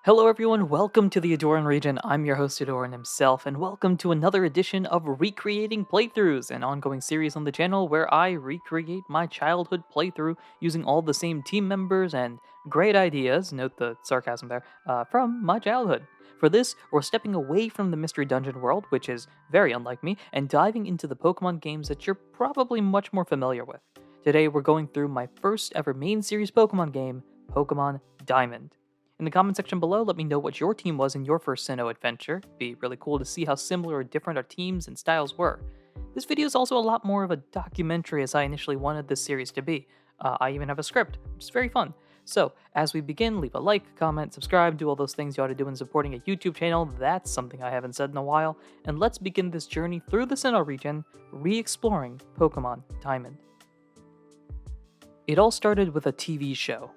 Hello everyone, welcome to the Ahdurin Region. I'm your host Ahdurin himself, and welcome to another edition of Recreating Playthroughs, an ongoing series on the channel where I recreate my childhood playthrough using all the same team members and great ideas, note the sarcasm there, from my childhood. For this, we're stepping away from the Mystery Dungeon world, which is very unlike me, and diving into the Pokemon games that you're probably much more familiar with. Today, we're going through my first ever main series Pokemon game, Pokemon Diamond. In the comment section below, let me know what your team was in your first Sinnoh adventure. It'd be really cool to see how similar or different our teams and styles were. This video is also a lot more of a documentary as I initially wanted this series to be. I even have a script, which is very fun. So, as we begin, leave a like, comment, subscribe, do all those things you ought to do in supporting a YouTube channel. That's something I haven't said in a while. And let's begin this journey through the Sinnoh region, re-exploring Pokemon Diamond. It all started with a TV show.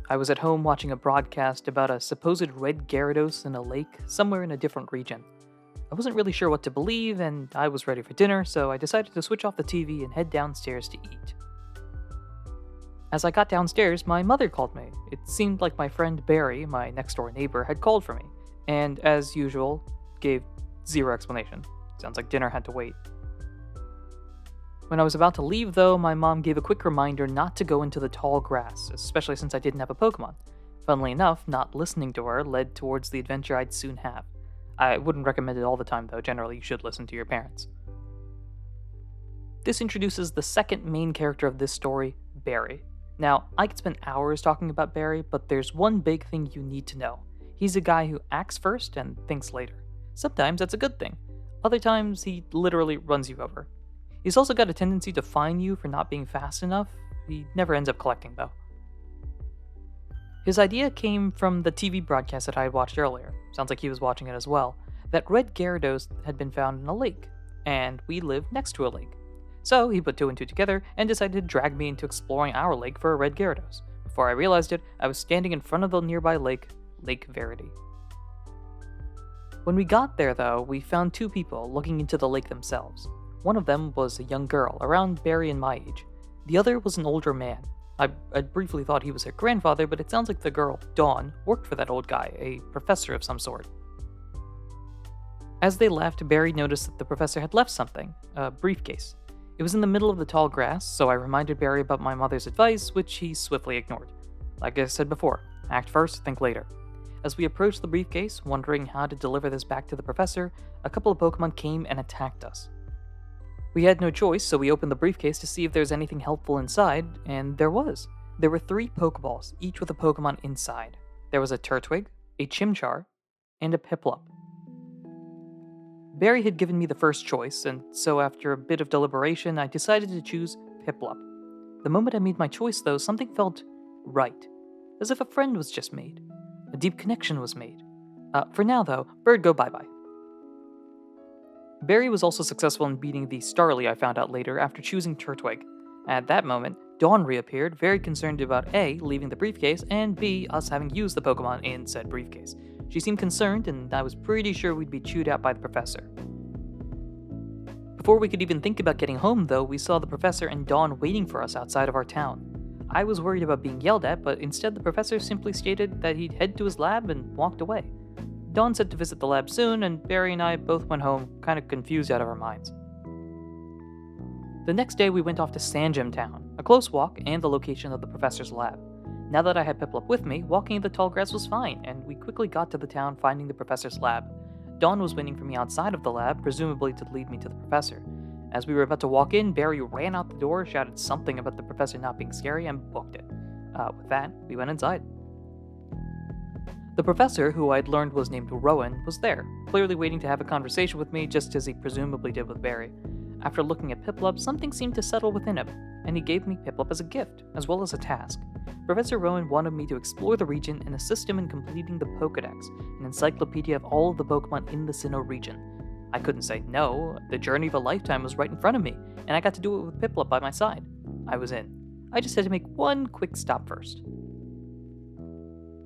I was at home watching a broadcast about a supposed red Gyarados in a lake somewhere in a different region. I wasn't really sure what to believe, and I was ready for dinner, so I decided to switch off the TV and head downstairs to eat. As I got downstairs, my mother called me. It seemed like my friend Barry, my next-door neighbor, had called for me, and as usual, gave zero explanation. Sounds like dinner had to wait. When I was about to leave, though, my mom gave a quick reminder not to go into the tall grass, especially since I didn't have a Pokemon. Funnily enough, not listening to her led towards the adventure I'd soon have. I wouldn't recommend it all the time, though. Generally, you should listen to your parents. This introduces the second main character of this story, Barry. Now, I could spend hours talking about Barry, but there's one big thing you need to know. He's a guy who acts first and thinks later. Sometimes that's a good thing. Other times, he literally runs you over. He's also got a tendency to fine you for not being fast enough. He never ends up collecting, though. His idea came from the TV broadcast that I had watched earlier. Sounds like he was watching it as well. That red Gyarados had been found in a lake, and we lived next to a lake. So he put two and two together and decided to drag me into exploring our lake for a red Gyarados. Before I realized it, I was standing in front of the nearby lake, Lake Verity. When we got there, though, we found two people looking into the lake themselves. One of them was a young girl, around Barry and my age. The other was an older man. I briefly thought he was her grandfather, but it sounds like the girl, Dawn, worked for that old guy, a professor of some sort. As they left, Barry noticed that the professor had left something, a briefcase. It was in the middle of the tall grass, so I reminded Barry about my mother's advice, which he swiftly ignored. Like I said before, act first, think later. As we approached the briefcase, wondering how to deliver this back to the professor, a couple of Pokemon came and attacked us. We had no choice, so we opened the briefcase to see if there's anything helpful inside, and there was. There were 3 Pokeballs, each with a Pokemon inside. There was a Turtwig, a Chimchar, and a Piplup. Barry had given me the first choice, and so after a bit of deliberation, I decided to choose Piplup. The moment I made my choice, though, something felt right. As if a friend was just made. A deep connection was made. For now, though, Bird go bye-bye. Barry was also successful in beating the Starly I found out later after choosing Turtwig. At that moment, Dawn reappeared, very concerned about A, leaving the briefcase, and B, us having used the Pokemon in said briefcase. She seemed concerned, and I was pretty sure we'd be chewed out by the professor. Before we could even think about getting home, though, we saw the professor and Dawn waiting for us outside of our town. I was worried about being yelled at, but instead the professor simply stated that he'd head to his lab and walked away. Dawn said to visit the lab soon, and Barry and I both went home, kind of confused out of our minds. The next day we went off to Sandgem Town, a close walk and the location of the professor's lab. Now that I had Piplup with me, walking in the tall grass was fine, and we quickly got to the town finding the professor's lab. Dawn was waiting for me outside of the lab, presumably to lead me to the professor. As we were about to walk in, Barry ran out the door, shouted something about the professor not being scary, and booked it. With that, we went inside. The professor, who I'd learned was named Rowan, was there, clearly waiting to have a conversation with me just as he presumably did with Barry. After looking at Piplup, something seemed to settle within him, and he gave me Piplup as a gift, as well as a task. Professor Rowan wanted me to explore the region and assist him in completing the Pokédex, an encyclopedia of all of the Pokemon in the Sinnoh region. I couldn't say no, the journey of a lifetime was right in front of me, and I got to do it with Piplup by my side. I was in. I just had to make one quick stop first.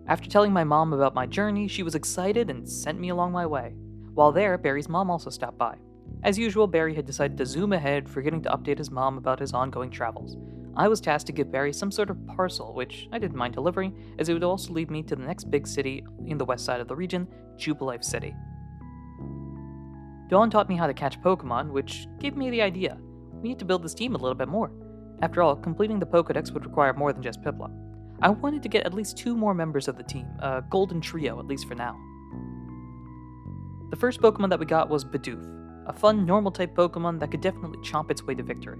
After telling my mom about my journey, she was excited and sent me along my way. While there, Barry's mom also stopped by. As usual, Barry had decided to zoom ahead, forgetting to update his mom about his ongoing travels. I was tasked to give Barry some sort of parcel, which I didn't mind delivering, as it would also lead me to the next big city in the west side of the region, Jubilife City. Dawn taught me how to catch Pokémon, which gave me the idea. We need to build this team a little bit more. After all, completing the Pokédex would require more than just Piplup. I wanted to get at least 2 more members of the team, a golden trio at least for now. The first Pokemon that we got was Bidoof, a fun normal-type Pokemon that could definitely chomp its way to victory.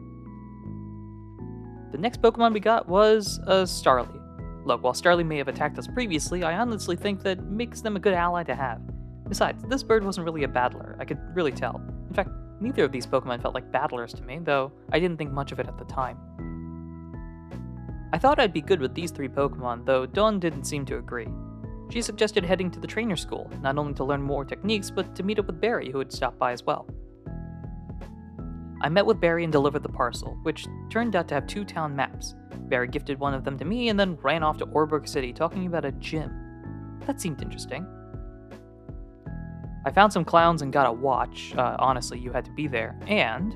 The next Pokemon we got was a Starly. Look, while Starly may have attacked us previously, I honestly think that makes them a good ally to have. Besides, this bird wasn't really a battler, I could really tell. In fact, neither of these Pokemon felt like battlers to me, though I didn't think much of it at the time. I thought I'd be good with these 3 Pokemon, though Dawn didn't seem to agree. She suggested heading to the trainer school, not only to learn more techniques, but to meet up with Barry, who had stopped by as well. I met with Barry and delivered the parcel, which turned out to have 2 town maps. Barry gifted one of them to me and then ran off to Orberg City talking about a gym. That seemed interesting. I found some clowns and got a watch, honestly you had to be there, and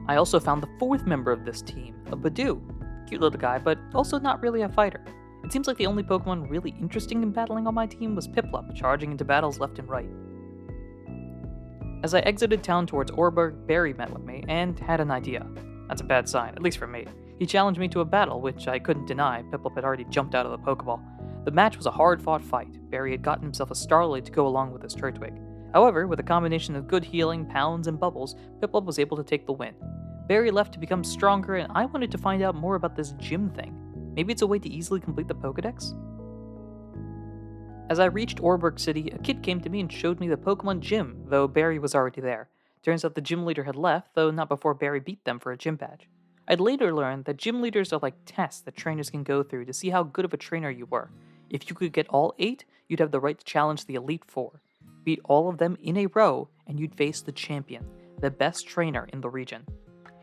I also found the 4th member of this team, a Bidoof. Cute little guy, but also not really a fighter. It seems like the only Pokemon really interesting in battling on my team was Piplup, charging into battles left and right. As I exited town towards Orberg, Barry met with me, and had an idea. That's a bad sign, at least for me. He challenged me to a battle, which I couldn't deny. Piplup had already jumped out of the Pokeball. The match was a hard-fought fight. Barry had gotten himself a Starly to go along with his Turtwig. However, with a combination of good healing, pounds, and bubbles, Piplup was able to take the win. Barry left to become stronger, and I wanted to find out more about this gym thing. Maybe it's a way to easily complete the Pokédex? As I reached Orberg City, a kid came to me and showed me the Pokemon gym, though Barry was already there. Turns out the gym leader had left, though not before Barry beat them for a gym badge. I'd later learned that gym leaders are like tests that trainers can go through to see how good of a trainer you were. If you could get all 8, you'd have the right to challenge the Elite 4. Beat all of them in a row, and you'd face the champion, the best trainer in the region.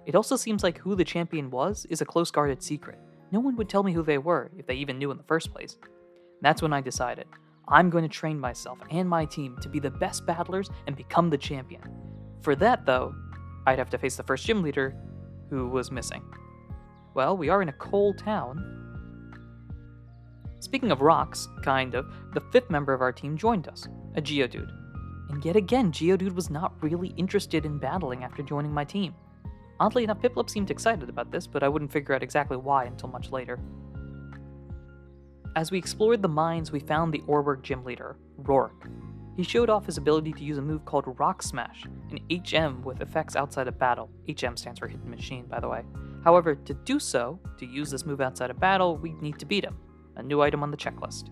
It also seems like who the champion was is a close-guarded secret. No one would tell me who they were, if they even knew in the first place. That's when I decided, I'm going to train myself and my team to be the best battlers and become the champion. For that, though, I'd have to face the first gym leader, who was missing. Well, we are in a cold town. Speaking of rocks, kind of, the 5th member of our team joined us, a Geodude. And yet again, Geodude was not really interested in battling after joining my team. Oddly enough, Piplup seemed excited about this, but I wouldn't figure out exactly why until much later. As we explored the mines, we found the Orberg gym leader, Rourke. He showed off his ability to use a move called Rock Smash, an HM with effects outside of battle. HM stands for Hidden Machine, by the way. However, to do so, to use this move outside of battle, we need to beat him, a new item on the checklist.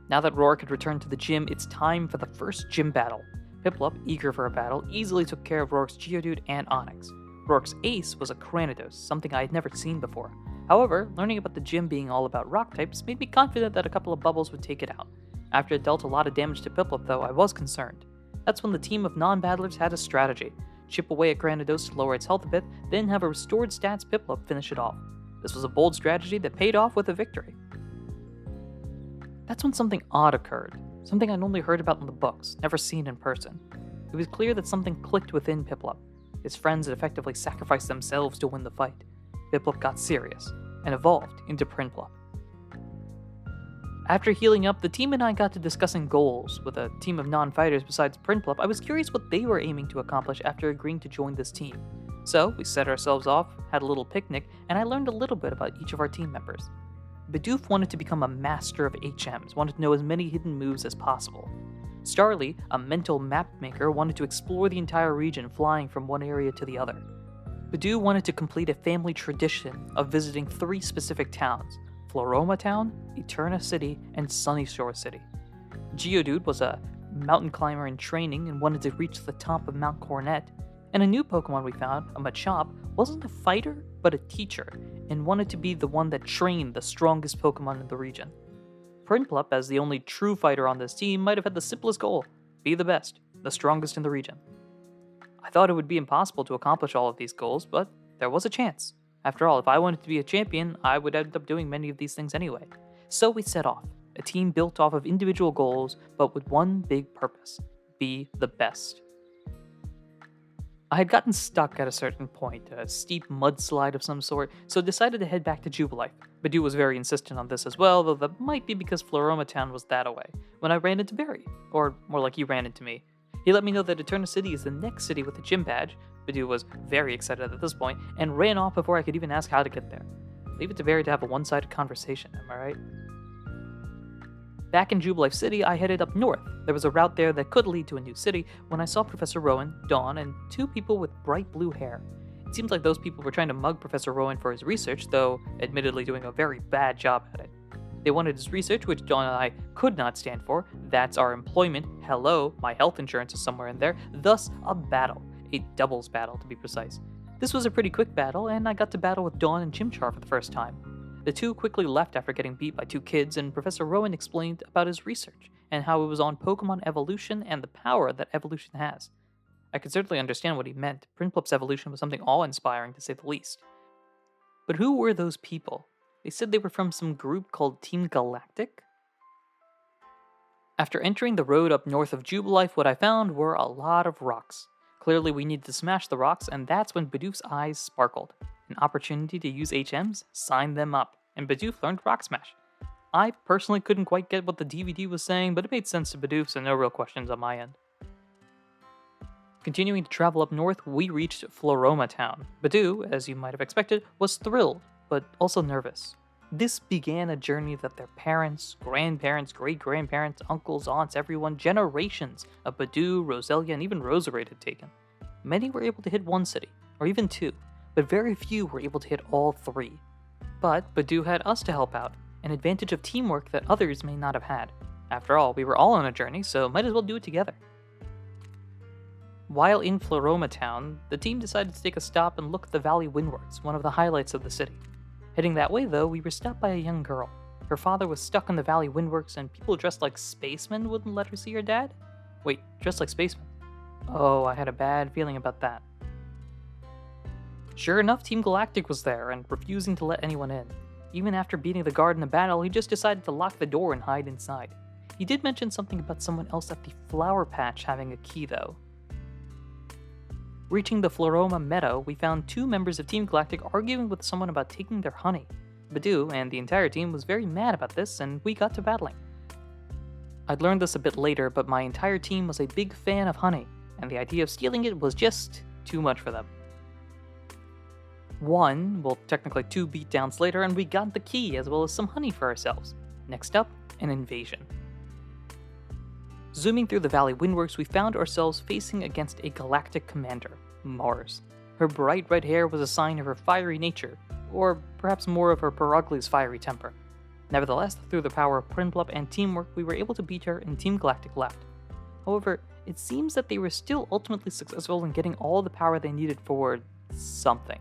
Now that Rourke had returned to the gym, it's time for the first gym battle. Piplup, eager for a battle, easily took care of Rourke's Geodude and Onix. Rourke's ace was a Cranidos, something I had never seen before. However, learning about the gym being all about rock types made me confident that a couple of bubbles would take it out. After it dealt a lot of damage to Piplup though, I was concerned. That's when the team of non-battlers had a strategy. Chip away at Cranidos to lower its health a bit, then have a restored stats Piplup finish it off. This was a bold strategy that paid off with a victory. That's when something odd occurred. Something I'd only heard about in the books, never seen in person. It was clear that something clicked within Piplup. His friends had effectively sacrificed themselves to win the fight. Piplup got serious, and evolved into Prinplup. After healing up, the team and I got to discussing goals. With a team of non-fighters besides Prinplup, I was curious what they were aiming to accomplish after agreeing to join this team. So, we set ourselves off, had a little picnic, and I learned a little bit about each of our team members. Bidoof wanted to become a master of HMs, wanted to know as many hidden moves as possible. Starly, a mental map maker, wanted to explore the entire region, flying from one area to the other. Bidoof wanted to complete a family tradition of visiting 3 specific towns, Floroma Town, Eterna City, and Sunyshore City. Geodude was a mountain climber in training and wanted to reach the top of Mount Coronet, and a new Pokemon we found, a Machop, wasn't a fighter, but a teacher, and wanted to be the one that trained the strongest Pokemon in the region. Prinplup, as the only true fighter on this team, might have had the simplest goal, be the best, the strongest in the region. I thought it would be impossible to accomplish all of these goals, but there was a chance. After all, if I wanted to be a champion, I would end up doing many of these things anyway. So we set off, a team built off of individual goals, but with one big purpose, be the best. I had gotten stuck at a certain point, a steep mudslide of some sort, so decided to head back to Jubilife. Badu was very insistent on this as well, though that might be because Floroma Town was that away, when I ran into Barry. Or more like he ran into me. He let me know that Eterna City is the next city with a gym badge. Badu was very excited at this point, and ran off before I could even ask how to get there. Leave it to Barry to have a one-sided conversation, am I right? Back in Jubilife City, I headed up north. There was a route there that could lead to a new city when I saw Professor Rowan, Dawn, and two people with bright blue hair. It seems like those people were trying to mug Professor Rowan for his research, though admittedly doing a very bad job at it. They wanted his research, which Dawn and I could not stand for. That's our employment. Hello, my health insurance is somewhere in there. Thus, a battle. A doubles battle, to be precise. This was a pretty quick battle, and I got to battle with Dawn and Chimchar for the first time. The two quickly left after getting beat by two kids, and Professor Rowan explained about his research and how it was on Pokémon evolution and the power that evolution has. I could certainly understand what he meant. Prinplup's evolution was something awe-inspiring, to say the least. But who were those people? They said they were from some group called Team Galactic? After entering the road up north of Jubilife, what I found were a lot of rocks. Clearly we needed to smash the rocks, and that's when Bidoof's eyes sparkled. An opportunity to use HMs? Sign them up. And Bidoof learned Rock Smash. I personally couldn't quite get what the DVD was saying, but it made sense to Bidoof, so no real questions on my end. Continuing to travel up north, we reached Floroma Town. Bidoof, as you might have expected, was thrilled, but also nervous. This began a journey that their parents, grandparents, great-grandparents, uncles, aunts, everyone, generations of Bidoof, Roselia, and even Roserade had taken. Many were able to hit one city, or even two, but very few were able to hit all three. But Bidoof had us to help out, an advantage of teamwork that others may not have had. After all, we were all on a journey, so might as well do it together. While in Floroma Town, the team decided to take a stop and look at the Valley Windwards, one of the highlights of the city. Heading that way, though, we were stopped by a young girl. Her father was stuck in the Valley Windworks, and people dressed like spacemen wouldn't let her see her dad? Wait, dressed like spacemen? Oh, I had a bad feeling about that. Sure enough, Team Galactic was there, and refusing to let anyone in. Even after beating the guard in a battle, he just decided to lock the door and hide inside. He did mention something about someone else at the Flower Patch having a key, though. Reaching the Floroma Meadow, we found two members of Team Galactic arguing with someone about taking their honey. Bidoof and the entire team was very mad about this, and we got to battling. I'd learned this a bit later, but my entire team was a big fan of honey, and the idea of stealing it was just too much for them. Technically two beatdowns later, and we got the key as well as some honey for ourselves. Next up, an invasion. Zooming through the Valley Windworks, we found ourselves facing against a galactic commander, Mars. Her bright red hair was a sign of her fiery nature, or perhaps more of her Peruglia's fiery temper. Nevertheless, through the power of Prinplup and teamwork, we were able to beat her and Team Galactic left. However, it seems that they were still ultimately successful in getting all the power they needed for something.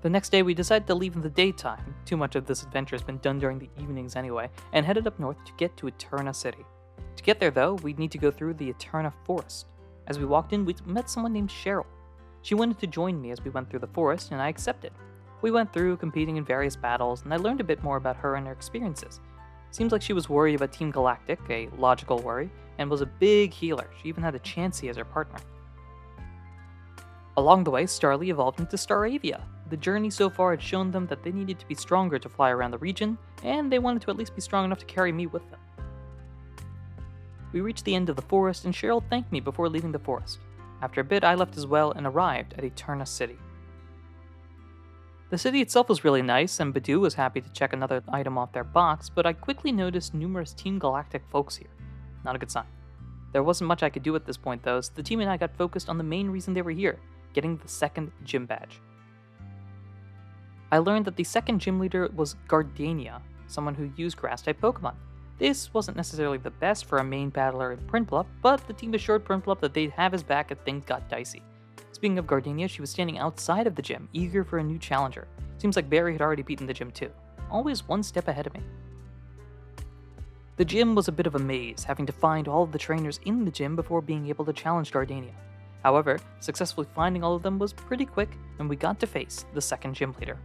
The next day, we decided to leave in the daytime, too much of this adventure has been done during the evenings anyway, and headed up north to get to Eterna City. To get there though, we'd need to go through the Eterna Forest. As we walked in, we met someone named Cheryl. She wanted to join me as we went through the forest, and I accepted. We went through, competing in various battles, and I learned a bit more about her and her experiences. Seems like she was worried about Team Galactic, a logical worry, and was a big healer. She even had a Chansey as her partner. Along the way, Starly evolved into Staravia. The journey so far had shown them that they needed to be stronger to fly around the region, and they wanted to at least be strong enough to carry me with them. We reached the end of the forest, and Cheryl thanked me before leaving the forest. After a bit, I left as well and arrived at Eterna City. The city itself was really nice, and Bidoof was happy to check another item off their box, but I quickly noticed numerous Team Galactic folks here. Not a good sign. There wasn't much I could do at this point though, so the team and I got focused on the main reason they were here, getting the second gym badge. I learned that the second gym leader was Gardenia, someone who used Grass-type Pokemon. This wasn't necessarily the best for a main battler in Prinplup, but the team assured Prinplup that they'd have his back if things got dicey. Speaking of Gardenia, she was standing outside of the gym, eager for a new challenger. Seems like Barry had already beaten the gym too. Always one step ahead of me. The gym was a bit of a maze, having to find all of the trainers in the gym before being able to challenge Gardenia. However, successfully finding all of them was pretty quick, and we got to face the second gym leader.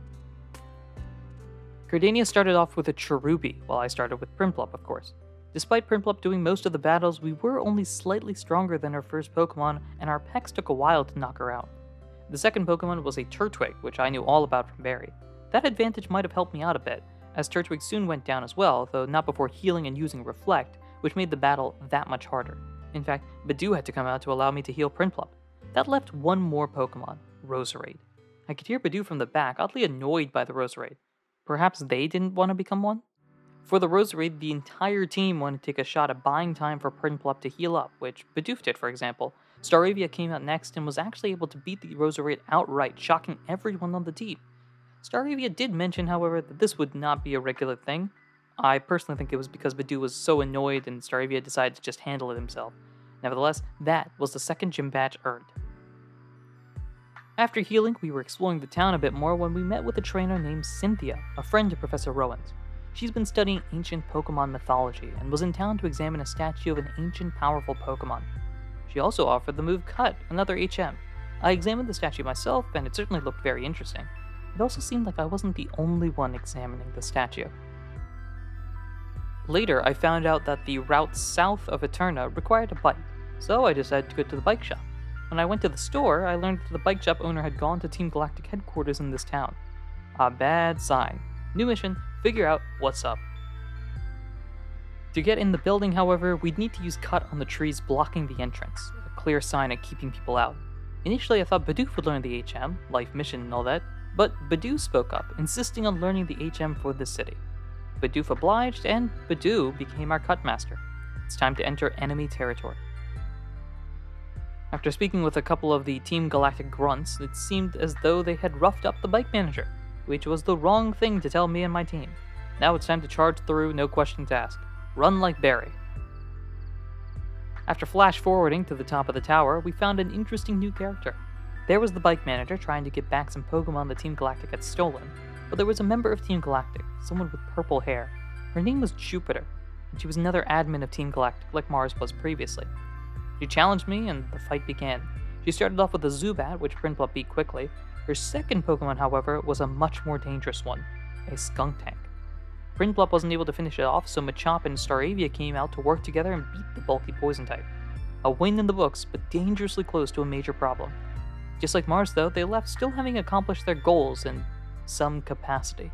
Gardenia started off with a Cherubi, while I started with Prinplup, of course. Despite Prinplup doing most of the battles, we were only slightly stronger than our first Pokemon, and our Pex took a while to knock her out. The second Pokemon was a Turtwig, which I knew all about from Barry. That advantage might have helped me out a bit, as Turtwig soon went down as well, though not before healing and using Reflect, which made the battle that much harder. In fact, Badoo had to come out to allow me to heal Prinplup. That left one more Pokemon, Roserade. I could hear Badoo from the back, oddly annoyed by the Roserade. Perhaps they didn't want to become one? For the Roserade, the entire team wanted to take a shot at buying time for Prinplup to heal up, which Bidoof did, for example. Staravia came out next and was actually able to beat the Roserade outright, shocking everyone on the team. Staravia did mention, however, that this would not be a regular thing. I personally think it was because Badoo was so annoyed and Staravia decided to just handle it himself. Nevertheless, that was the second gym badge earned. After healing, we were exploring the town a bit more when we met with a trainer named Cynthia, a friend of Professor Rowan's. She's been studying ancient Pokemon mythology and was in town to examine a statue of an ancient, powerful Pokemon. She also offered the move Cut, another HM. I examined the statue myself, and it certainly looked very interesting. It also seemed like I wasn't the only one examining the statue. Later, I found out that the route south of Eterna required a bike, so I decided to go to the bike shop. When I went to the store, I learned that the bike shop owner had gone to Team Galactic headquarters in this town. A bad sign. New mission, figure out what's up. To get in the building, however, we'd need to use Cut on the trees blocking the entrance, a clear sign of keeping people out. Initially, I thought Bidoof would learn the HM, life mission and all that, but Badoo spoke up, insisting on learning the HM for this city. Bidoof obliged, and Badoo became our Cut Master. It's time to enter enemy territory. After speaking with a couple of the Team Galactic grunts, it seemed as though they had roughed up the bike manager, which was the wrong thing to tell me and my team. Now it's time to charge through, no questions asked. Run like Barry. After flash forwarding to the top of the tower, we found an interesting new character. There was the bike manager trying to get back some Pokemon the Team Galactic had stolen, but there was a member of Team Galactic, someone with purple hair. Her name was Jupiter, and she was another admin of Team Galactic like Mars was previously. She challenged me, and the fight began. She started off with a Zubat, which Prinplup beat quickly. Her second Pokemon, however, was a much more dangerous one, a Skuntank. Prinplup wasn't able to finish it off, so Machop and Staravia came out to work together and beat the bulky poison type. A win in the books, but dangerously close to a major problem. Just like Mars, though, they left still having accomplished their goals in some capacity.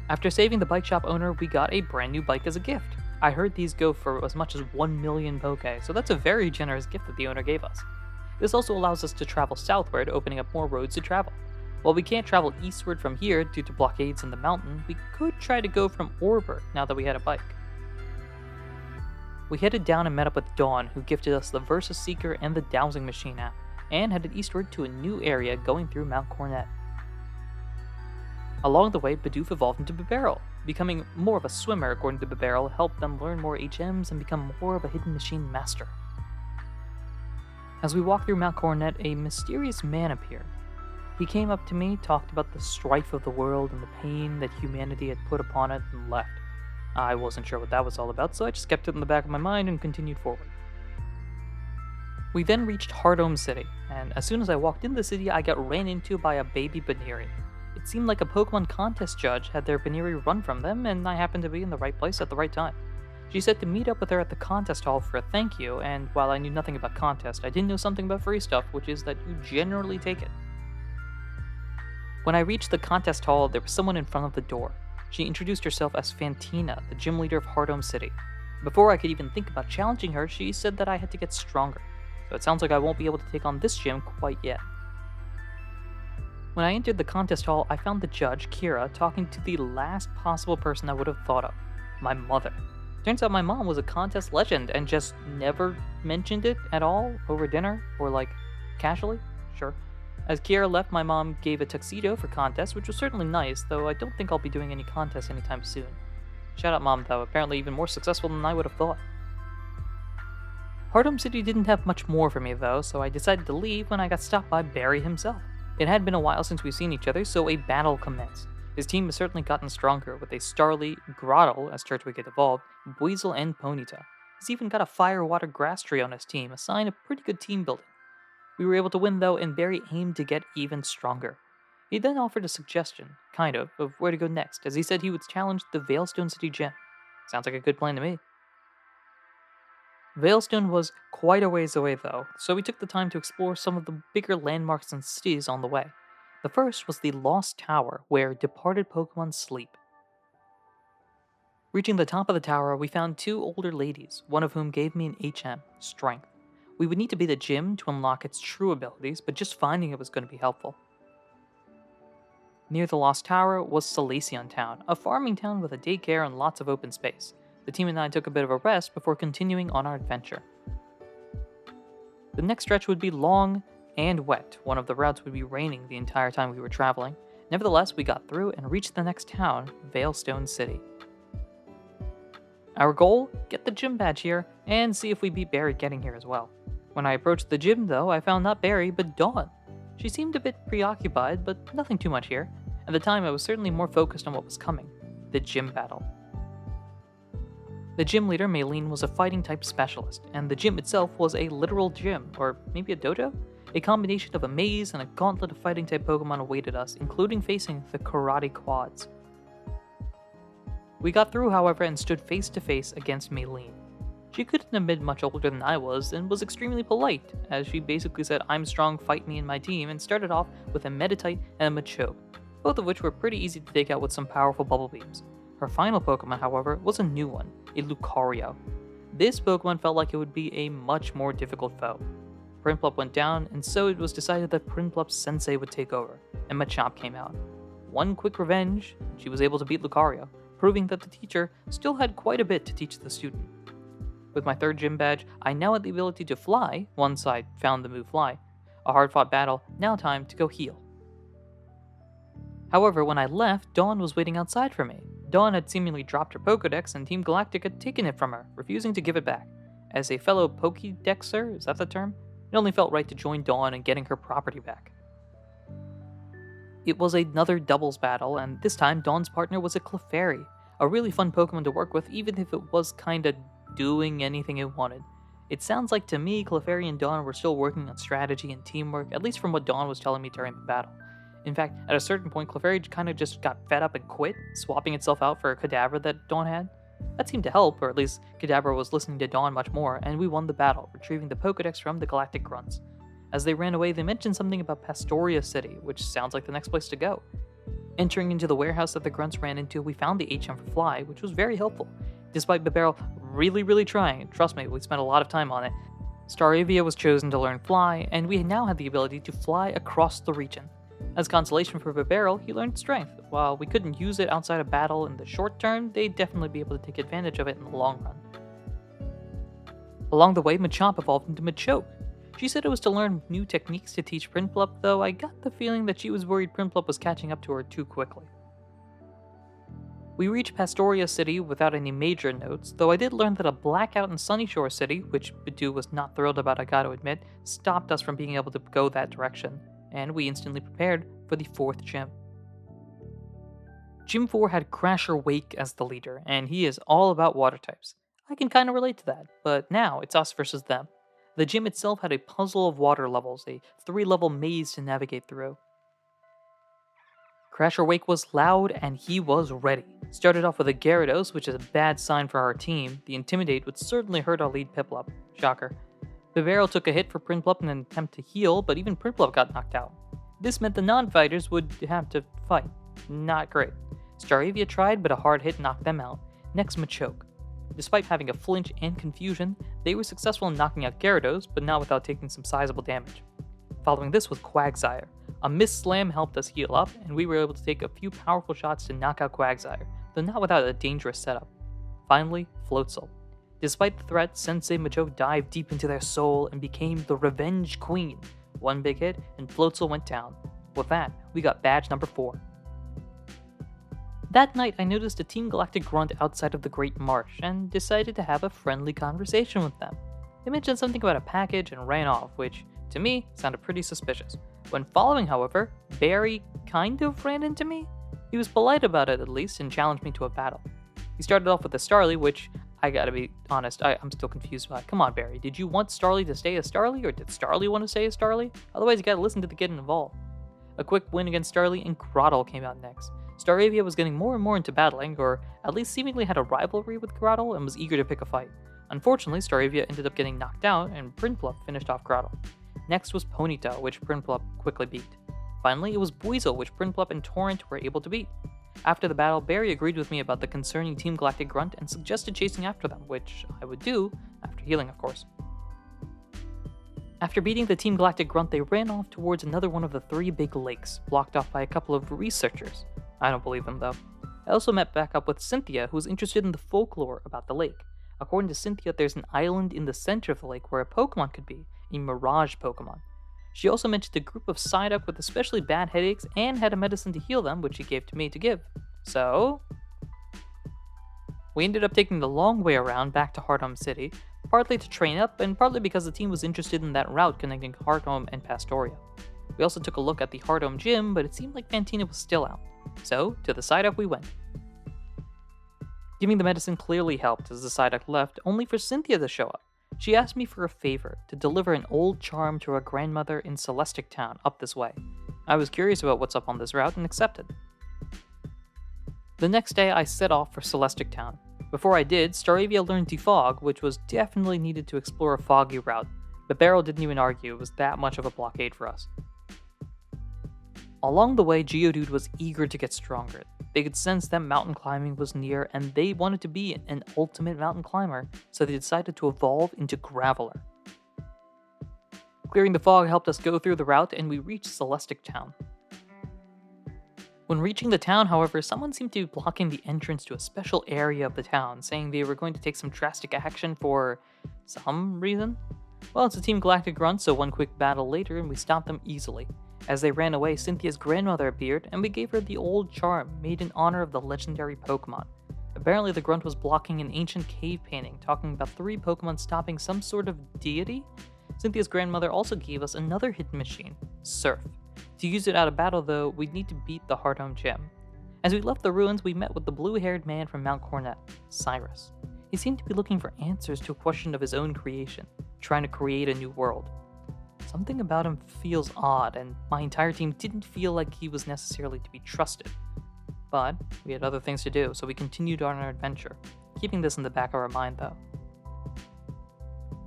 After saving the bike shop owner, we got a brand new bike as a gift. I heard these go for as much as 1 million Poke, so that's a very generous gift that the owner gave us. This also allows us to travel southward, opening up more roads to travel. While we can't travel eastward from here due to blockades in the mountain, we could try to go from Orbert now that we had a bike. We headed down and met up with Dawn, who gifted us the Versus Seeker and the Dowsing Machine app, and headed eastward to a new area going through Mount Cornet. Along the way, Bidoof evolved into Bibarel. Becoming more of a swimmer, according to Bibarel, helped them learn more HMs and become more of a hidden machine master. As we walked through Mount Coronet, a mysterious man appeared. He came up to me, talked about the strife of the world and the pain that humanity had put upon it, and left. I wasn't sure what that was all about, so I just kept it in the back of my mind and continued forward. We then reached Hardome City, and as soon as I walked into the city, I got ran into by a baby Baneri. It seemed like a Pokemon contest judge had their Baneri run from them, and I happened to be in the right place at the right time. She said to meet up with her at the contest hall for a thank you, and while I knew nothing about contest, I did know something about free stuff, which is that you generally take it. When I reached the contest hall, there was someone in front of the door. She introduced herself as Fantina, the gym leader of Hardome City. Before I could even think about challenging her, she said that I had to get stronger, so it sounds like I won't be able to take on this gym quite yet. When I entered the contest hall, I found the judge, Kira, talking to the last possible person I would have thought of, my mother. Turns out my mom was a contest legend and just never mentioned it at all over dinner, or like, casually? Sure. As Kira left, my mom gave a tuxedo for contest, which was certainly nice, though I don't think I'll be doing any contests anytime soon. Shout out Mom, though, apparently even more successful than I would have thought. Hardome City didn't have much more for me, though, so I decided to leave when I got stopped by Barry himself. It had been a while since we've seen each other, so a battle commenced. His team has certainly gotten stronger, with a Starly, Grottle, as Turtwig had evolved, Buizel, and Ponyta. He's even got a Fire Water Grass tree on his team, a sign of pretty good team building. We were able to win, though, and Barry aimed to get even stronger. He then offered a suggestion, kind of where to go next, as he said he would challenge the Veilstone City Gym. Sounds like a good plan to me. Veilstone was quite a ways away though, so we took the time to explore some of the bigger landmarks and cities on the way. The first was the Lost Tower, where departed Pokemon sleep. Reaching the top of the tower, we found two older ladies, one of whom gave me an HM, Strength. We would need to be the gym to unlock its true abilities, but just finding it was going to be helpful. Near the Lost Tower was Salacion Town, a farming town with a daycare and lots of open space. The team and I took a bit of a rest before continuing on our adventure. The next stretch would be long and wet. One of the routes would be raining the entire time we were traveling. Nevertheless, we got through and reached the next town, Veilstone City. Our goal? Get the gym badge here, and see if we beat Barry getting here as well. When I approached the gym though, I found not Barry, but Dawn. She seemed a bit preoccupied, but nothing too much here. At the time, I was certainly more focused on what was coming, the gym battle. The gym leader, Maylene, was a fighting type specialist, and the gym itself was a literal gym, or maybe a dojo? A combination of a maze and a gauntlet of fighting type Pokemon awaited us, including facing the Karate Quads. We got through, however, and stood face to face against Maylene. She couldn't have been much older than I was, and was extremely polite, as she basically said, "I'm strong, fight me and my team," and started off with a Meditite and a Machoke, both of which were pretty easy to take out with some powerful bubble beams. Her final Pokemon, however, was a new one, a Lucario. This Pokemon felt like it would be a much more difficult foe. Prinplup went down, and so it was decided that Prinplup's sensei would take over, and Machop came out. One quick revenge, and she was able to beat Lucario, proving that the teacher still had quite a bit to teach the student. With my third gym badge, I now had the ability to fly, once I found the move Fly. A hard-fought battle, now time to go heal. However, when I left, Dawn was waiting outside for me. Dawn had seemingly dropped her Pokedex, and Team Galactic had taken it from her, refusing to give it back. As a fellow Pokédexer, is that the term? It only felt right to join Dawn in getting her property back. It was another doubles battle, and this time Dawn's partner was a Clefairy, a really fun Pokemon to work with even if it was kinda doing anything it wanted. It sounds like to me Clefairy and Dawn were still working on strategy and teamwork, at least from what Dawn was telling me during the battle. In fact, at a certain point, Clefairy kind of just got fed up and quit, swapping itself out for a Kadabra that Dawn had. That seemed to help, or at least Kadabra was listening to Dawn much more, and we won the battle, retrieving the Pokedex from the Galactic Grunts. As they ran away, they mentioned something about Pastoria City, which sounds like the next place to go. Entering into the warehouse that the Grunts ran into, we found the HM for Fly, which was very helpful. Despite Bibarel really trying, and trust me, we spent a lot of time on it, Staravia was chosen to learn Fly, and we now had the ability to fly across the region. As consolation for Bibarel, he learned Strength. While we couldn't use it outside of battle in the short term, they'd definitely be able to take advantage of it in the long run. Along the way, Machop evolved into Machoke. She said it was to learn new techniques to teach Prinplup, though I got the feeling that she was worried Prinplup was catching up to her too quickly. We reached Pastoria City without any major notes, though I did learn that a blackout in Sunnyshore City, which Bidoo was not thrilled about, I gotta admit, stopped us from being able to go that direction, and we instantly prepared for the fourth gym. Gym 4 had Crasher Wake as the leader, and he is all about water types. I can kinda relate to that, but now it's us versus them. The gym itself had a puzzle of water levels, a 3-level maze to navigate through. Crasher Wake was loud, and he was ready. Started off with a Gyarados, which is a bad sign for our team. The Intimidate would certainly hurt our lead Piplup. Shocker. Bibarel took a hit for Prinplup in an attempt to heal, but even Prinplup got knocked out. This meant the non-fighters would have to fight. Not great. Staravia tried, but a hard hit knocked them out. Next, Machoke. Despite having a flinch and confusion, they were successful in knocking out Gyarados, but not without taking some sizable damage. Following this was Quagsire. A Mist Slam helped us heal up, and we were able to take a few powerful shots to knock out Quagsire, though not without a dangerous setup. Finally, Floatzel. Despite the threat, Sensei Machoke dived deep into their soul and became the Revenge Queen. One big hit, and Floatzel went down. With that, we got badge number 4. That night, I noticed a Team Galactic grunt outside of the Great Marsh, and decided to have a friendly conversation with them. They mentioned something about a package and ran off, which, to me, sounded pretty suspicious. When following, however, Barry kind of ran into me. He was polite about it at least, and challenged me to a battle. He started off with a Starly, which, I gotta be honest, I'm still confused by. Come on, Barry, did you want Starly to stay as Starly, or did Starly want to stay as Starly? Otherwise, you gotta listen to the kid involved. A quick win against Starly, and Grotle came out next. Staravia was getting more and more into battling, or at least seemingly had a rivalry with Grottle and was eager to pick a fight. Unfortunately, Staravia ended up getting knocked out, and Prinplup finished off Grottle. Next was Ponyta, which Prinplup quickly beat. Finally, it was Buizel, which Prinplup and Torrent were able to beat. After the battle, Barry agreed with me about the concerning Team Galactic Grunt and suggested chasing after them, which I would do, after healing of course. After beating the Team Galactic Grunt, they ran off towards another one of the three big lakes, blocked off by a couple of researchers. I don't believe them though. I also met back up with Cynthia, who was interested in the folklore about the lake. According to Cynthia, there's an island in the center of the lake where a Pokemon could be, a Mirage Pokemon. She also mentioned a group of Psyduck with especially bad headaches and had a medicine to heal them, which she gave to me to give. So, we ended up taking the long way around back to Hearthome City, partly to train up and partly because the team was interested in that route connecting Hearthome and Pastoria. We also took a look at the Hearthome gym, but it seemed like Fantina was still out. So, to the Psyduck we went. Giving the medicine clearly helped as the Psyduck left, only for Cynthia to show up. She asked me for a favor, to deliver an old charm to her grandmother in Celestic Town up this way. I was curious about what's up on this route and accepted. The next day I set off for Celestic Town. Before I did, Staravia learned Defog, which was definitely needed to explore a foggy route, but Beryl didn't even argue it was that much of a blockade for us. Along the way, Geodude was eager to get stronger. They could sense that mountain climbing was near, and they wanted to be an ultimate mountain climber, so they decided to evolve into Graveler. Clearing the fog helped us go through the route, and we reached Celestic Town. When reaching the town, however, someone seemed to be blocking the entrance to a special area of the town, saying they were going to take some drastic action for some reason. Well, it's a Team Galactic Grunt, so one quick battle later, and we stopped them easily. As they ran away, Cynthia's grandmother appeared, and we gave her the old charm, made in honor of the legendary Pokémon. Apparently, the Grunt was blocking an ancient cave painting, talking about 3 Pokémon stopping some sort of deity. Cynthia's grandmother also gave us another hidden machine, Surf. To use it out of battle, though, we'd need to beat the Hearthome Gym. As we left the ruins, we met with the blue-haired man from Mount Coronet, Cyrus. He seemed to be looking for answers to a question of his own creation, trying to create a new world. Something about him feels odd, and my entire team didn't feel like he was necessarily to be trusted. But we had other things to do, so we continued on our adventure, keeping this in the back of our mind though.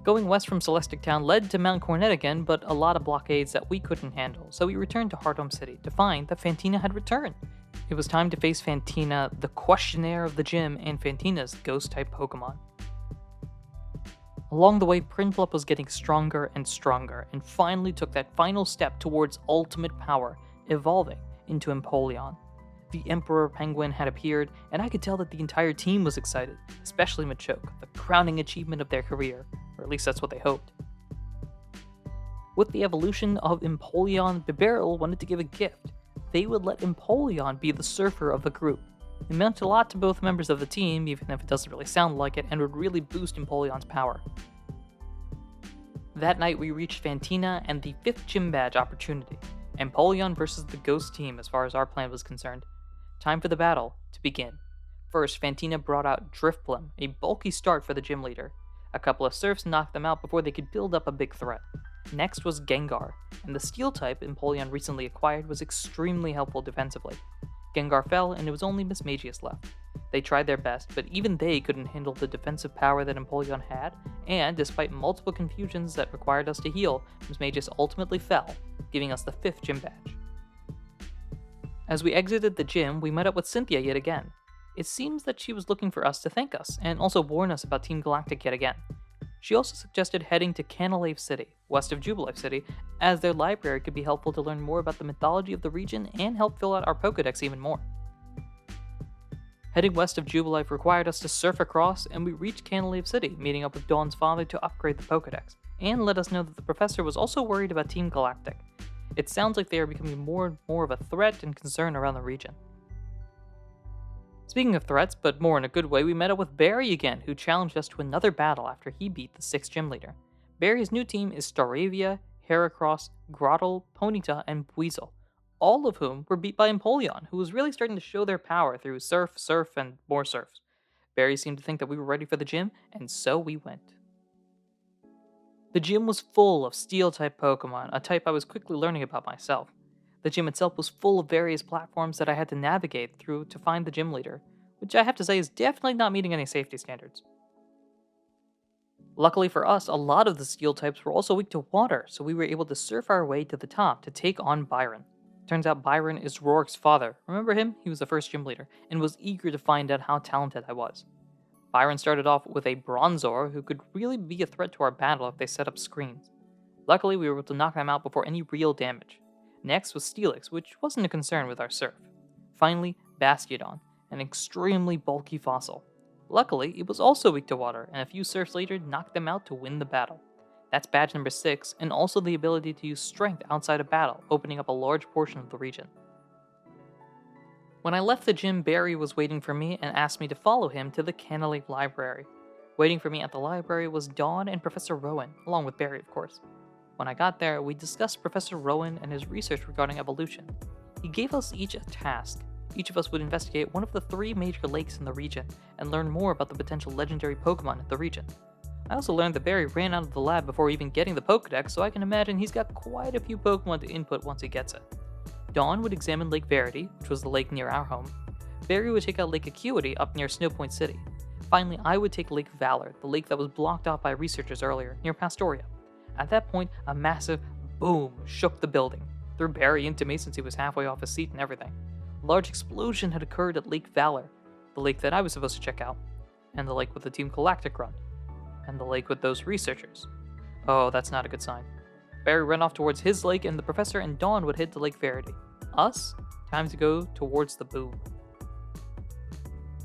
Going west from Celestic Town led to Mount Coronet again, but a lot of blockades that we couldn't handle, so we returned to Hearthome City to find that Fantina had returned. It was time to face Fantina, the questionnaire of the gym, and Fantina's ghost-type Pokemon. Along the way, Prinplup was getting stronger and stronger, and finally took that final step towards ultimate power, evolving into Empoleon. The Emperor Penguin had appeared, and I could tell that the entire team was excited, especially Machoke, the crowning achievement of their career, or at least that's what they hoped. With the evolution of Empoleon, Bibarel wanted to give a gift. They would let Empoleon be the surfer of the group. It meant a lot to both members of the team, even if it doesn't really sound like it, and would really boost Empoleon's power. That night we reached Fantina and the 5th gym badge opportunity, Empoleon versus the Ghost team as far as our plan was concerned. Time for the battle to begin. First, Fantina brought out Drifblim, a bulky start for the gym leader. A couple of Surfs knocked them out before they could build up a big threat. Next was Gengar, and the Steel type Empoleon recently acquired was extremely helpful defensively. Gengar fell, and it was only Mismagius left. They tried their best, but even they couldn't handle the defensive power that Empoleon had, and despite multiple confusions that required us to heal, Mismagius ultimately fell, giving us the 5th gym badge. As we exited the gym, we met up with Cynthia yet again. It seems that she was looking for us to thank us, and also warn us about Team Galactic yet again. She also suggested heading to Canalave City, west of Jubilife City, as their library could be helpful to learn more about the mythology of the region and help fill out our Pokedex even more. Heading west of Jubilife required us to surf across, and we reached Canalave City, meeting up with Dawn's father to upgrade the Pokedex, and let us know that the professor was also worried about Team Galactic. It sounds like they are becoming more and more of a threat and concern around the region. Speaking of threats, but more in a good way, we met up with Barry again, who challenged us to another battle after he beat the 6th gym leader. Barry's new team is Staravia, Heracross, Grottle, Ponyta, and Buizel, all of whom were beat by Empoleon, who was really starting to show their power through Surf, Surf, and more Surfs. Barry seemed to think that we were ready for the gym, and so we went. The gym was full of Steel-type Pokemon, a type I was quickly learning about myself. The gym itself was full of various platforms that I had to navigate through to find the gym leader, which I have to say is definitely not meeting any safety standards. Luckily for us, a lot of the steel types were also weak to water, so we were able to surf our way to the top to take on Byron. Turns out Byron is Rorik's father. Remember him? He was the first gym leader, and was eager to find out how talented I was. Byron started off with a Bronzor who could really be a threat to our battle if they set up screens. Luckily, we were able to knock them out before any real damage. Next was Steelix, which wasn't a concern with our surf. Finally, Bastiodon, an extremely bulky fossil. Luckily, it was also weak to water, and a few surfs later knocked them out to win the battle. That's badge number 6, and also the ability to use strength outside of battle, opening up a large portion of the region. When I left the gym, Barry was waiting for me and asked me to follow him to the Canalave Library. Waiting for me at the library was Dawn and Professor Rowan, along with Barry, of course. When I got there, we discussed Professor Rowan and his research regarding evolution. He gave us each a task. Each of us would investigate one of the 3 major lakes in the region and learn more about the potential legendary Pokémon in the region. I also learned that Barry ran out of the lab before even getting the Pokédex, so I can imagine he's got quite a few Pokémon to input once he gets it. Dawn would examine Lake Verity, which was the lake near our home. Barry would take out Lake Acuity up near Snowpoint City. Finally, I would take Lake Valor, the lake that was blocked off by researchers earlier, near Pastoria. At that point, a massive boom shook the building, threw Barry into me since he was halfway off his seat and everything. A large explosion had occurred at Lake Valor, the lake that I was supposed to check out, and the lake with the Team Galactic run, and the lake with those researchers. Oh, that's not a good sign. Barry ran off towards his lake, and the professor and Dawn would head to Lake Verity. Us? Time to go towards the boom.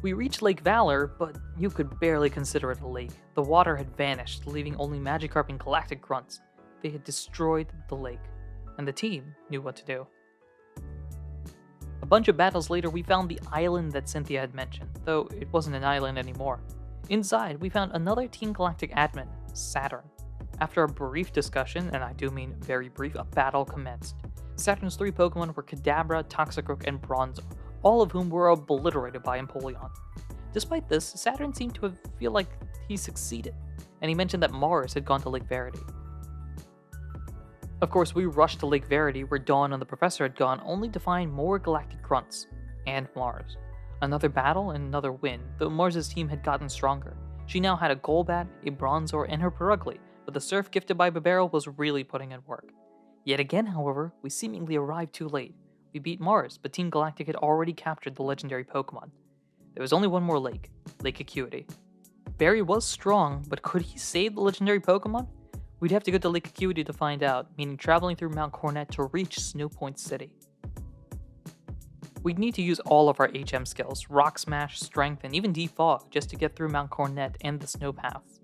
We reached Lake Valor, but you could barely consider it a lake. The water had vanished, leaving only Magikarp and Galactic Grunts. They had destroyed the lake, and the team knew what to do. A bunch of battles later, we found the island that Cynthia had mentioned, though it wasn't an island anymore. Inside, we found another Team Galactic admin, Saturn. After a brief discussion, and I do mean very brief, a battle commenced. Saturn's 3 Pokemon were Kadabra, Toxicroak, and Bronzor, all of whom were obliterated by Empoleon. Despite this, Saturn seemed to feel like he succeeded, and he mentioned that Mars had gone to Lake Verity. Of course, we rushed to Lake Verity, where Dawn and the Professor had gone, only to find more Galactic Grunts, and Mars. Another battle and another win, though Mars' team had gotten stronger. She now had a Golbat, a Bronzor, and her Perugly, but the surf gifted by Bibarel was really putting in work. Yet again, however, we seemingly arrived too late. We beat Mars, but Team Galactic had already captured the legendary Pokemon. There was only one more lake, Lake Acuity. Barry was strong, but could he save the legendary Pokemon? We'd have to go to Lake Acuity to find out, meaning traveling through Mount Coronet to reach Snowpoint City. We'd need to use all of our HM skills, Rock Smash, Strength, and even Defog, just to get through Mount Coronet and the snow paths.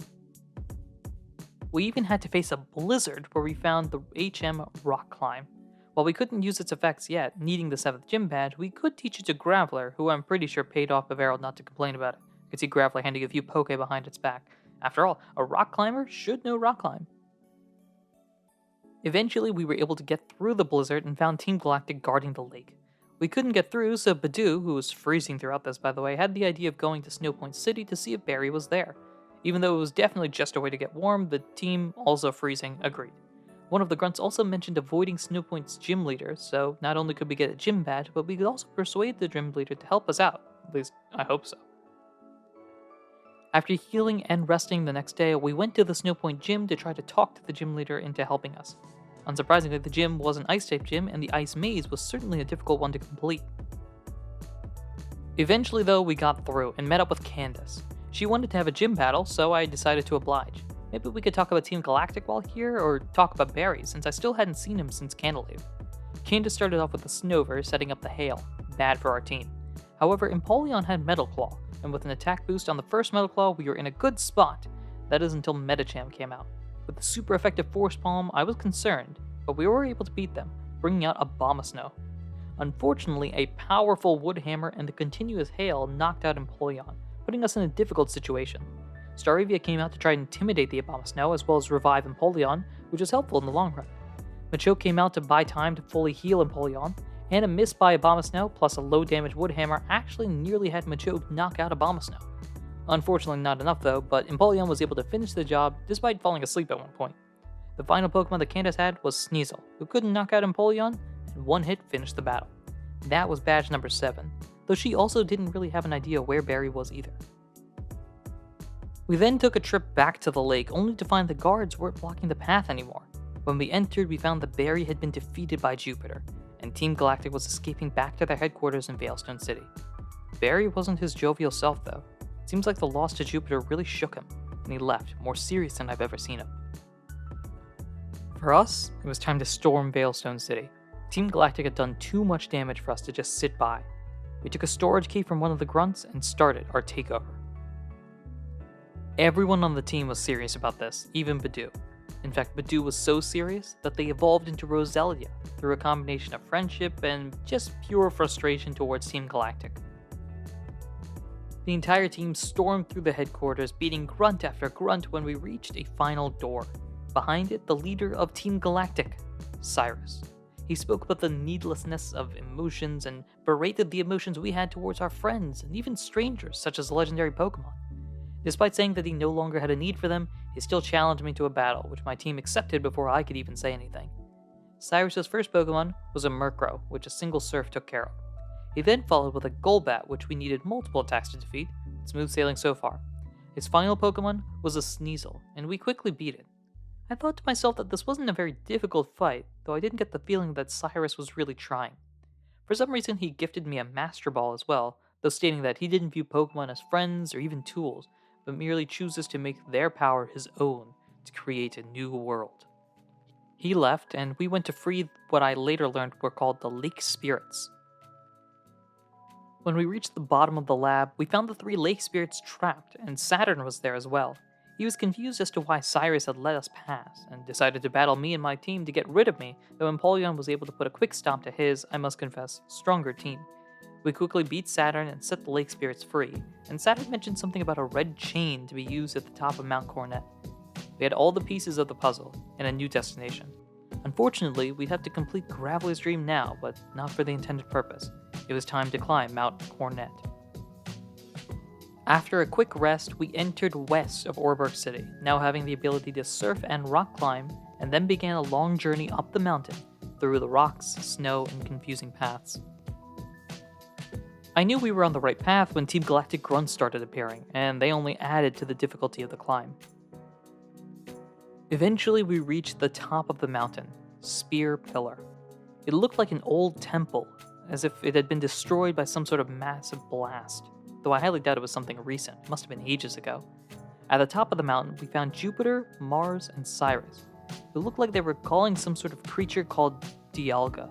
We even had to face a blizzard where we found the HM Rock Climb. While we couldn't use its effects yet, needing the 7th gym badge, we could teach it to Graveler, who I'm pretty sure paid off Bibarel not to complain about it. You could see Graveler handing a few Poke behind its back. After all, a rock climber should know rock climb. Eventually, we were able to get through the blizzard and found Team Galactic guarding the lake. We couldn't get through, so Badu, who was freezing throughout this by the way, had the idea of going to Snowpoint City to see if Barry was there. Even though it was definitely just a way to get warm, the team, also freezing, agreed. One of the grunts also mentioned avoiding Snowpoint's gym leader, so not only could we get a gym badge, but we could also persuade the gym leader to help us out. At least, I hope so. After healing and resting the next day, we went to the Snowpoint gym to try to talk to the gym leader into helping us. Unsurprisingly, the gym was an ice-type gym, and the ice maze was certainly a difficult one to complete. Eventually, though, we got through and met up with Candace. She wanted to have a gym battle, so I decided to oblige. Maybe we could talk about Team Galactic while here, or talk about Barry, since I still hadn't seen him since Canalave. Candace started off with the Snover, setting up the Hail. Bad for our team. However, Empoleon had Metal Claw, and with an attack boost on the first Metal Claw, we were in a good spot. That is until Medicham came out. With the super effective Force Palm, I was concerned, but we were able to beat them, bringing out Abomasnow. Unfortunately, a powerful Wood Hammer and the continuous Hail knocked out Empoleon, putting us in a difficult situation. Staravia came out to try to intimidate the Abomasnow as well as revive Empoleon, which was helpful in the long run. Machoke came out to buy time to fully heal Empoleon, and a miss by Abomasnow plus a low damage Wood Hammer actually nearly had Machoke knock out Abomasnow. Unfortunately not enough though, but Empoleon was able to finish the job despite falling asleep at one point. The final Pokemon that Candace had was Sneasel, who couldn't knock out Empoleon, and one hit finished the battle. That was badge number 7, though she also didn't really have an idea where Barry was either. We then took a trip back to the lake, only to find the guards weren't blocking the path anymore. When we entered, we found that Barry had been defeated by Jupiter, and Team Galactic was escaping back to their headquarters in Veilstone City. Barry wasn't his jovial self, though. It seems like the loss to Jupiter really shook him, and he left, more serious than I've ever seen him. For us, it was time to storm Veilstone City. Team Galactic had done too much damage for us to just sit by. We took a storage key from one of the grunts and started our takeover. Everyone on the team was serious about this, even Badu. In fact, Badu was so serious that they evolved into Roselia through a combination of friendship and just pure frustration towards Team Galactic. The entire team stormed through the headquarters, beating grunt after grunt when we reached a final door. Behind it, the leader of Team Galactic, Cyrus. He spoke about the needlessness of emotions and berated the emotions we had towards our friends and even strangers such as legendary Pokémon. Despite saying that he no longer had a need for them, he still challenged me to a battle, which my team accepted before I could even say anything. Cyrus's first Pokemon was a Murkrow, which a single Surf took care of. He then followed with a Golbat, which we needed multiple attacks to defeat, smooth sailing so far. His final Pokemon was a Sneasel, and we quickly beat it. I thought to myself that this wasn't a very difficult fight, though I didn't get the feeling that Cyrus was really trying. For some reason, he gifted me a Master Ball as well, though stating that he didn't view Pokemon as friends or even tools, but merely chooses to make their power his own to create a new world. He left, and we went to free what I later learned were called the Lake Spirits. When we reached the bottom of the lab, we found the 3 Lake Spirits trapped, and Saturn was there as well. He was confused as to why Cyrus had let us pass, and decided to battle me and my team to get rid of me, though Empoleon was able to put a quick stop to his, I must confess, stronger team. We quickly beat Saturn and set the Lake Spirits free, and Saturn mentioned something about a red chain to be used at the top of Mount Coronet. We had all the pieces of the puzzle, and a new destination. Unfortunately, we'd have to complete Gravelly's dream now, but not for the intended purpose. It was time to climb Mount Coronet. After a quick rest, we entered west of Orberg City, now having the ability to surf and rock climb, and then began a long journey up the mountain, through the rocks, snow, and confusing paths. I knew we were on the right path when Team Galactic grunts started appearing, and they only added to the difficulty of the climb. Eventually, we reached the top of the mountain, Spear Pillar. It looked like an old temple, as if it had been destroyed by some sort of massive blast, though I highly doubt it was something recent. It must have been ages ago. At the top of the mountain, we found Jupiter, Mars, and Cyrus. It looked like they were calling some sort of creature called Dialga.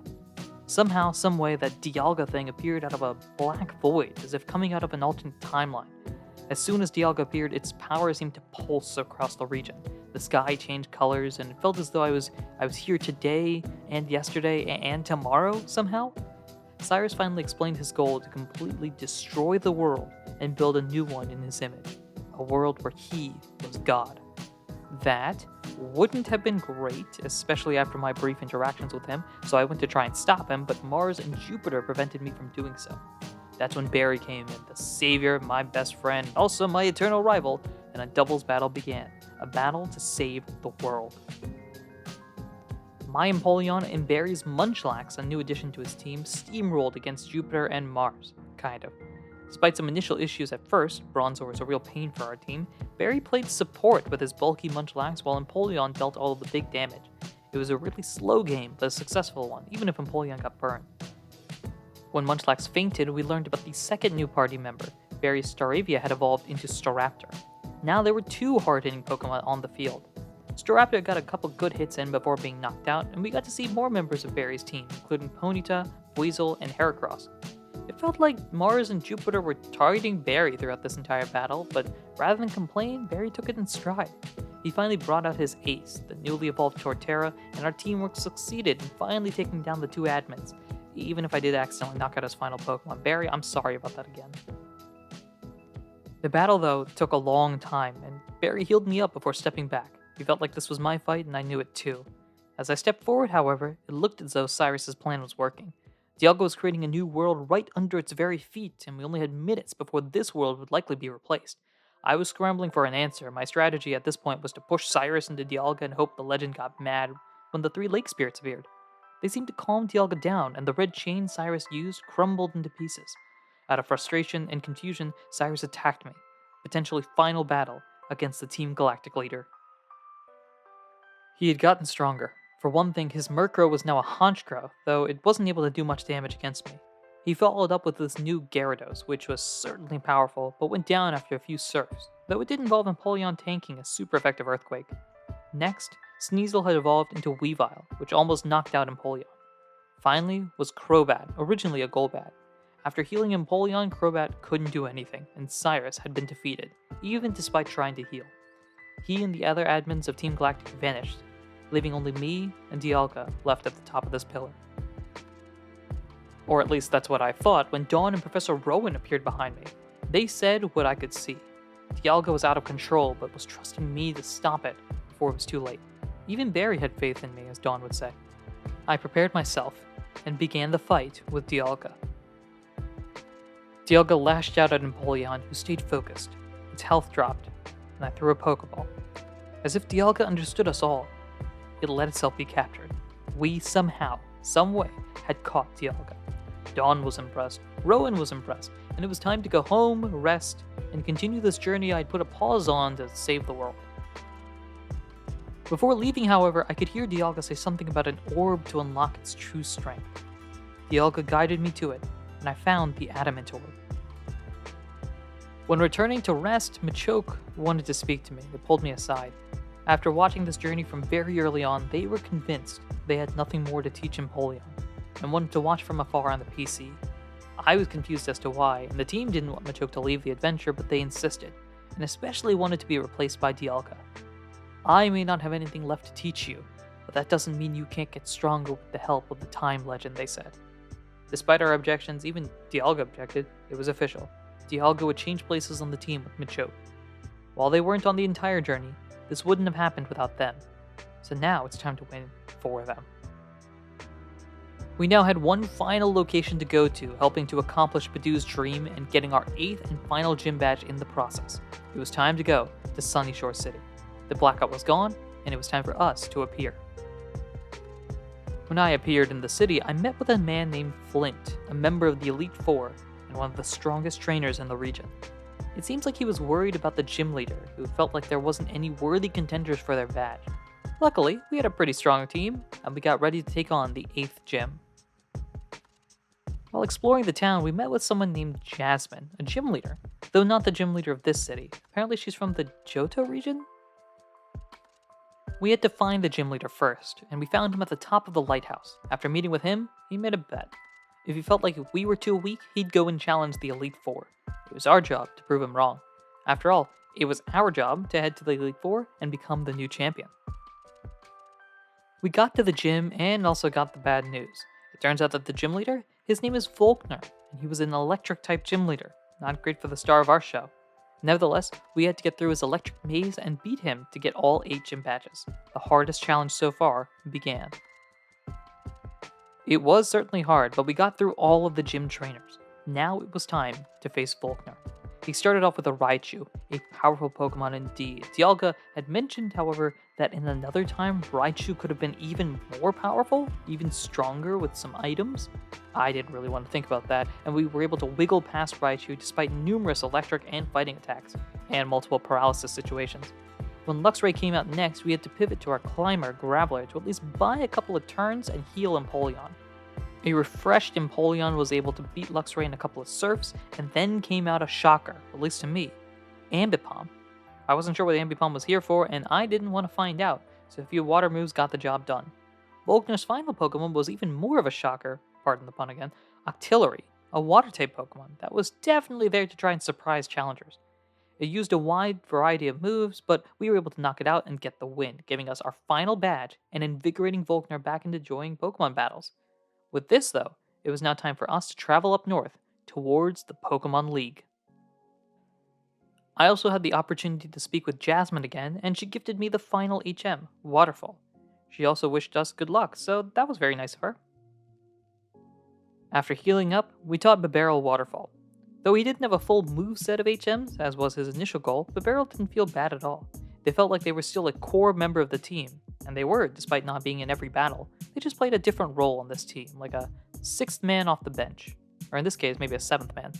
Somehow, someway, that Dialga thing appeared out of a black void, as if coming out of an alternate timeline. As soon as Dialga appeared, its power seemed to pulse across the region. The sky changed colors, and it felt as though I was here today, and yesterday, and tomorrow, somehow. Cyrus finally explained his goal to completely destroy the world and build a new one in his image. A world where he was God. That wouldn't have been great, especially after my brief interactions with him, so I went to try and stop him, but Mars and Jupiter prevented me from doing so. That's when Barry came in, the savior, my best friend, also my eternal rival, and a doubles battle began. A battle to save the world. My Empoleon and Barry's Munchlax, a new addition to his team, steamrolled against Jupiter and Mars, kind of. Despite some initial issues at first, Bronzor was a real pain for our team, Barry played support with his bulky Munchlax while Empoleon dealt all of the big damage. It was a really slow game, but a successful one, even if Empoleon got burned. When Munchlax fainted, we learned about the second new party member. Barry's Staravia had evolved into Staraptor. Now there were 2 hard-hitting Pokemon on the field. Staraptor got a couple good hits in before being knocked out, and we got to see more members of Barry's team, including Ponyta, Weasel, and Heracross. It felt like Mars and Jupiter were targeting Barry throughout this entire battle, but rather than complain, Barry took it in stride. He finally brought out his ace, the newly evolved Torterra, and our teamwork succeeded in finally taking down the 2 admins. Even if I did accidentally knock out his final Pokemon. Barry, I'm sorry about that again. The battle, though, took a long time, and Barry healed me up before stepping back. He felt like this was my fight, and I knew it too. As I stepped forward, however, it looked as though Cyrus's plan was working. Dialga was creating a new world right under its very feet, and we only had minutes before this world would likely be replaced. I was scrambling for an answer. My strategy at this point was to push Cyrus into Dialga and hope the legend got mad when the 3 Lake Spirits appeared. They seemed to calm Dialga down, and the red chain Cyrus used crumbled into pieces. Out of frustration and confusion, Cyrus attacked me, potentially final battle against the Team Galactic leader. He had gotten stronger. For one thing, his Murkrow was now a Honchkrow, though it wasn't able to do much damage against me. He followed up with this new Gyarados, which was certainly powerful, but went down after a few surfs, though it did involve Empoleon tanking a super effective Earthquake. Next, Sneasel had evolved into Weavile, which almost knocked out Empoleon. Finally was Crobat, originally a Golbat. After healing Empoleon, Crobat couldn't do anything, and Cyrus had been defeated, even despite trying to heal. He and the other admins of Team Galactic vanished, leaving only me and Dialga left at the top of this pillar. Or at least that's what I thought when Dawn and Professor Rowan appeared behind me. They said what I could see. Dialga was out of control, but was trusting me to stop it before it was too late. Even Barry had faith in me, as Dawn would say. I prepared myself and began the fight with Dialga. Dialga lashed out at Empoleon, who stayed focused. Its health dropped, and I threw a Pokeball. As if Dialga understood us all, it let itself be captured. We somehow, someway, had caught Dialga. Dawn was impressed, Rowan was impressed, and it was time to go home, rest, and continue this journey I'd put a pause on to save the world. Before leaving, however, I could hear Dialga say something about an orb to unlock its true strength. Dialga guided me to it, and I found the Adamant Orb. When returning to rest, Machoke wanted to speak to me. They pulled me aside. After watching this journey from very early on, they were convinced they had nothing more to teach Empoleon, and wanted to watch from afar on the PC. I was confused as to why, and the team didn't want Machoke to leave the adventure, but they insisted, and especially wanted to be replaced by Dialga. I may not have anything left to teach you, but that doesn't mean you can't get stronger with the help of the Time Legend, they said. Despite our objections, even Dialga objected. It was official. Dialga would change places on the team with Machoke. While they weren't on the entire journey, this wouldn't have happened without them. So now it's time to win for them. We now had one final location to go to, helping to accomplish Badoo's dream and getting our 8th and final gym badge in the process. It was time to go to Sunyshore City. The blackout was gone, and it was time for us to appear. When I appeared in the city, I met with a man named Flint, a member of the Elite Four, and one of the strongest trainers in the region. It seems like he was worried about the gym leader, who felt like there wasn't any worthy contenders for their badge. Luckily, we had a pretty strong team, and we got ready to take on the 8th gym. While exploring the town, we met with someone named Jasmine, a gym leader, though not the gym leader of this city. Apparently she's from the Johto region? We had to find the gym leader first, and we found him at the top of the lighthouse. After meeting with him, he made a bet. If he felt like if we were too weak, he'd go and challenge the Elite Four. It was our job to prove him wrong. After all, it was our job to head to the Elite Four and become the new champion. We got to the gym and also got the bad news. It turns out that the gym leader, his name is Volkner, and he was an electric-type gym leader. Not great for the star of our show. Nevertheless, we had to get through his electric maze and beat him to get all 8 gym badges. The hardest challenge so far began. It was certainly hard, but we got through all of the gym trainers. Now it was time to face Volkner. He started off with a Raichu, a powerful Pokemon indeed. Dialga had mentioned, however, that in another time, Raichu could have been even more powerful, even stronger with some items. I didn't really want to think about that, and we were able to wiggle past Raichu despite numerous electric and fighting attacks, and multiple paralysis situations. When Luxray came out next, we had to pivot to our Climber, Graveler, to at least buy a couple of turns and heal Empoleon. A refreshed Empoleon was able to beat Luxray in a couple of surfs, and then came out a shocker, at least to me, Ambipom. I wasn't sure what Ambipom was here for, and I didn't want to find out, so a few water moves got the job done. Volkner's final Pokemon was even more of a shocker, pardon the pun again, Octillery, a water-type Pokemon that was definitely there to try and surprise challengers. It used a wide variety of moves, but we were able to knock it out and get the win, giving us our final badge and invigorating Volkner back into enjoying Pokemon battles. With this, though, it was now time for us to travel up north towards the Pokemon League. I also had the opportunity to speak with Jasmine again, and she gifted me the final HM, Waterfall. She also wished us good luck, so that was very nice of her. After healing up, we taught Bibarel Waterfall. Though he didn't have a full moveset of HMs, as was his initial goal, Bibarel didn't feel bad at all. They felt like they were still a core member of the team, And they were, despite not being in every battle. They just played a different role on this team, like a sixth man off the bench. Or in this case, maybe a seventh man.